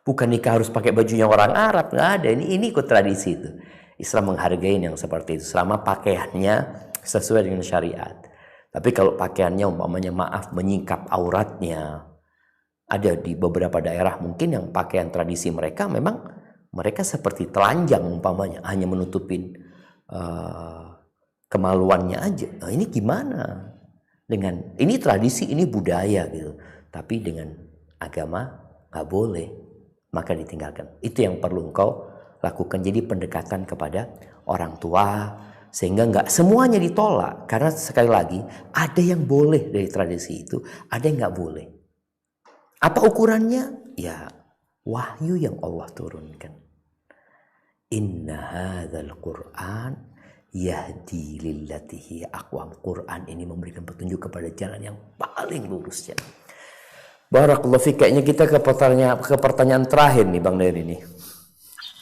Bukan nikah harus pakai bajunya orang Arab, nggak ada. Ini ikut tradisi itu. Islam menghargai yang seperti itu selama pakaiannya sesuai dengan syariat. Tapi kalau pakaiannya umpamanya maaf menyingkap auratnya, ada di beberapa daerah mungkin yang pakaian tradisi mereka memang mereka seperti telanjang umpamanya, hanya menutupin kemaluannya aja. Nah, ini gimana? Dengan ini tradisi, ini budaya gitu. Tapi dengan agama nggak boleh, maka ditinggalkan. Itu yang perlu engkau lakukan. Jadi pendekatan kepada orang tua, Sehingga nggak semuanya ditolak. Karena sekali lagi, ada yang boleh dari tradisi itu, ada yang nggak boleh. Apa ukurannya? Ya, wahyu yang Allah turunkan. Inna hadzal Qur'an yahdi lillati aqwam. Quran ini memberikan petunjuk kepada jalan yang paling lurus. Barakallahu fiik. Kayaknya kita ke pertanyaan terakhir nih Bang Dery nih.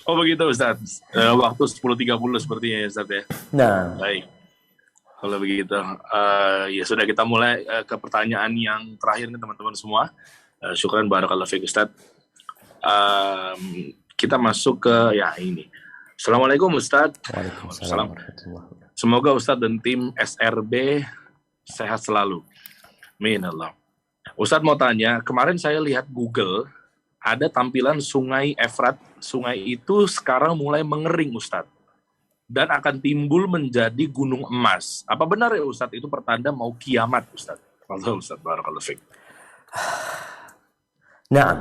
Oh begitu Ustaz. Waktu 10.30 sepertinya ya Ustaz ya. Nah, Baik. Kalau begitu, ya sudah kita mulai ke pertanyaan yang terakhir nih teman-teman semua. Syukran barakallahu fiik Ustaz. Kita masuk ke ya ini. Assalamualaikum Ustaz. Waalaikumsalam warahmatullahi wabarakatuh. Semoga Ustaz dan tim SRB sehat selalu. Amin Allah. Ustaz mau tanya, kemarin saya lihat Google ada tampilan Sungai Efrat. Sungai itu sekarang mulai mengering Ustaz. Dan akan timbul menjadi gunung emas. Apa benar ya Ustaz itu pertanda mau kiamat Ustaz? Allah Ustaz, barakallahu fiik. Nah,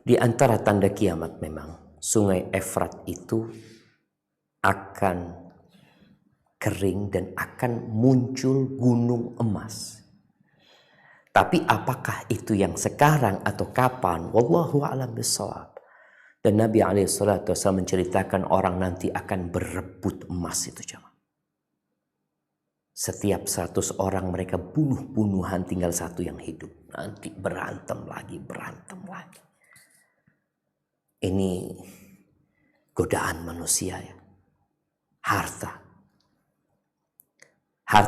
di antara tanda kiamat memang Sungai Efrat itu akan kering dan akan muncul gunung emas. Tapi apakah itu yang sekarang atau kapan? Wallahu a'lam bishawab. Dan Nabi SAW menceritakan orang nanti akan berebut emas itu jemaah. Setiap 100 orang mereka bunuh-bunuhan, tinggal satu yang hidup. Nanti berantem lagi. Ini godaan manusia ya. Harta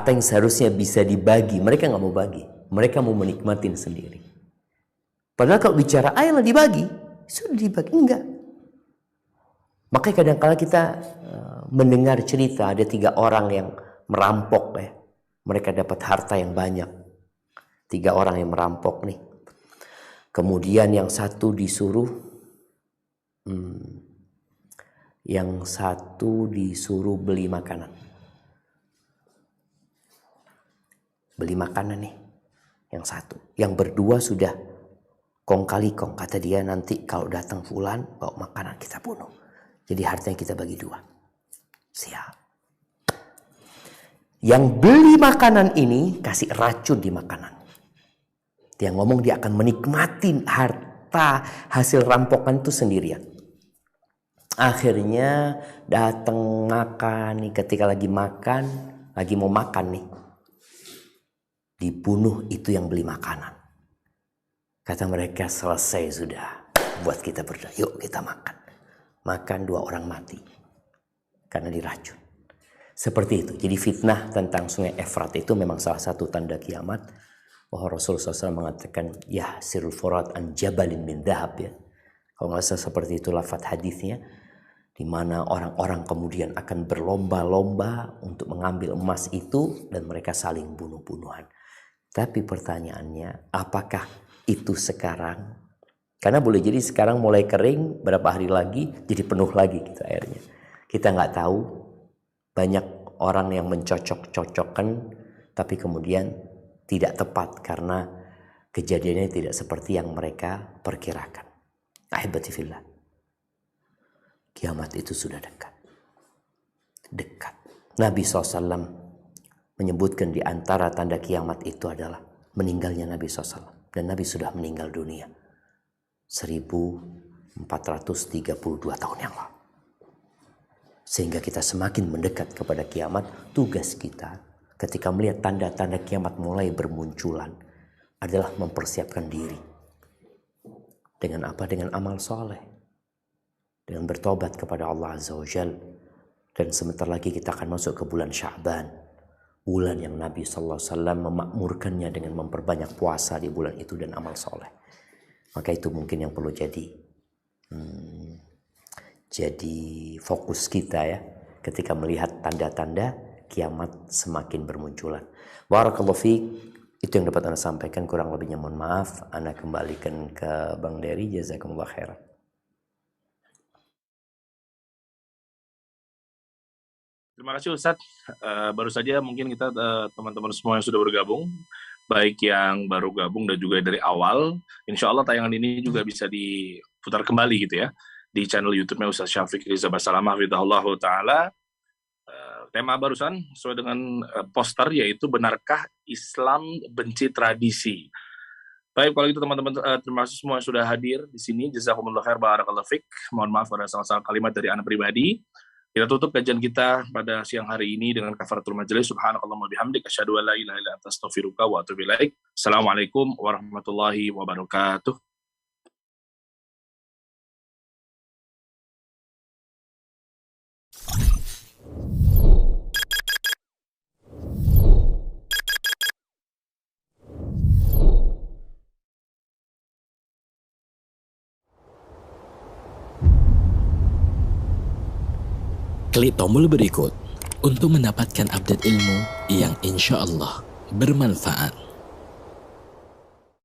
yang seharusnya bisa dibagi, mereka nggak mau bagi. Mereka mau menikmatin sendiri. Padahal kalau bicara ayolah dibagi, sudah dibagi. Enggak. Makanya kadang-kala kita mendengar cerita ada 3 orang yang merampok ya. Mereka dapat harta yang banyak. 3 orang yang merampok nih. Kemudian yang satu disuruh beli makanan. Beli makanan nih. Yang satu. Yang berdua sudah kong kali kong. Kata dia nanti kalau datang fulan bawa makanan kita bunuh. Jadi hartanya kita bagi 2. Siap. Yang beli makanan ini kasih racun di makanan. Dia ngomong dia akan menikmati harta hasil rampokan itu sendirian. Akhirnya datang makan nih. Ketika lagi mau makan nih. Dibunuh itu yang beli makanan. Kata mereka selesai sudah. Buat kita berdua. Yuk kita makan. Makan 2 orang mati. Karena diracun. Seperti itu. Jadi fitnah tentang Sungai Efrat itu memang salah satu tanda kiamat. Bahwa Rasulullah SAW mengatakan. Ya sirul furat an jabalin min dahab ya. Kalau nggak salah seperti itu lafaz hadisnya. Di mana orang-orang kemudian akan berlomba-lomba untuk mengambil emas itu. Dan mereka saling bunuh-bunuhan. Tapi pertanyaannya, apakah itu sekarang? Karena boleh jadi sekarang mulai kering, berapa hari lagi jadi penuh lagi gitu airnya. Kita nggak tahu, banyak orang yang mencocok-cocokkan, tapi kemudian tidak tepat karena kejadiannya tidak seperti yang mereka perkirakan. Ahibati fillah. Kiamat itu sudah dekat. Dekat. Nabi SAW menyebutkan di antara tanda kiamat itu adalah meninggalnya Nabi SAW. Dan Nabi sudah meninggal dunia 1432 tahun yang lalu. Sehingga kita semakin mendekat kepada kiamat. Tugas kita ketika melihat tanda-tanda kiamat mulai bermunculan adalah mempersiapkan diri. Dengan apa? Dengan amal soleh. Dengan bertobat kepada Allah Azza wa Jal. Dan sebentar lagi kita akan masuk ke bulan Sya'ban. Bulan yang Nabi SAW memakmurkannya dengan memperbanyak puasa di bulan itu dan amal soleh. Maka itu mungkin yang perlu jadi fokus kita ya. Ketika melihat tanda-tanda kiamat semakin bermunculan. Barakallahu fiik. Itu yang dapat Anda sampaikan. Kurang lebihnya mohon maaf. Anda kembalikan ke Bang Dery. Jazakumullah khairan. Terima kasih Ustadz. Baru saja mungkin kita teman-teman semua yang sudah bergabung, baik yang baru gabung dan juga dari awal, insya Allah tayangan ini juga bisa diputar kembali gitu ya, di channel YouTube-nya Ustadz Syafiq Riza Basalamah Hafidhahullah Ta'ala. Tema barusan sesuai dengan poster, yaitu benarkah Islam benci tradisi. Baik, kalau gitu teman-teman, terima kasih semua yang sudah hadir di sini. Jazakumullah khair, barakallahu fik. Mohon maaf ada salah-salah kalimat dari anak pribadi. Kita tutup kajian kita pada siang hari ini dengan kafaratul majelis. Subhanakallahumma bihamdik, asyhadu an la ilaha illa anta, astaghfiruka wa atubu ilaik. Assalamualaikum warahmatullahi wabarakatuh. Klik tombol berikut untuk mendapatkan update ilmu yang insya Allah bermanfaat.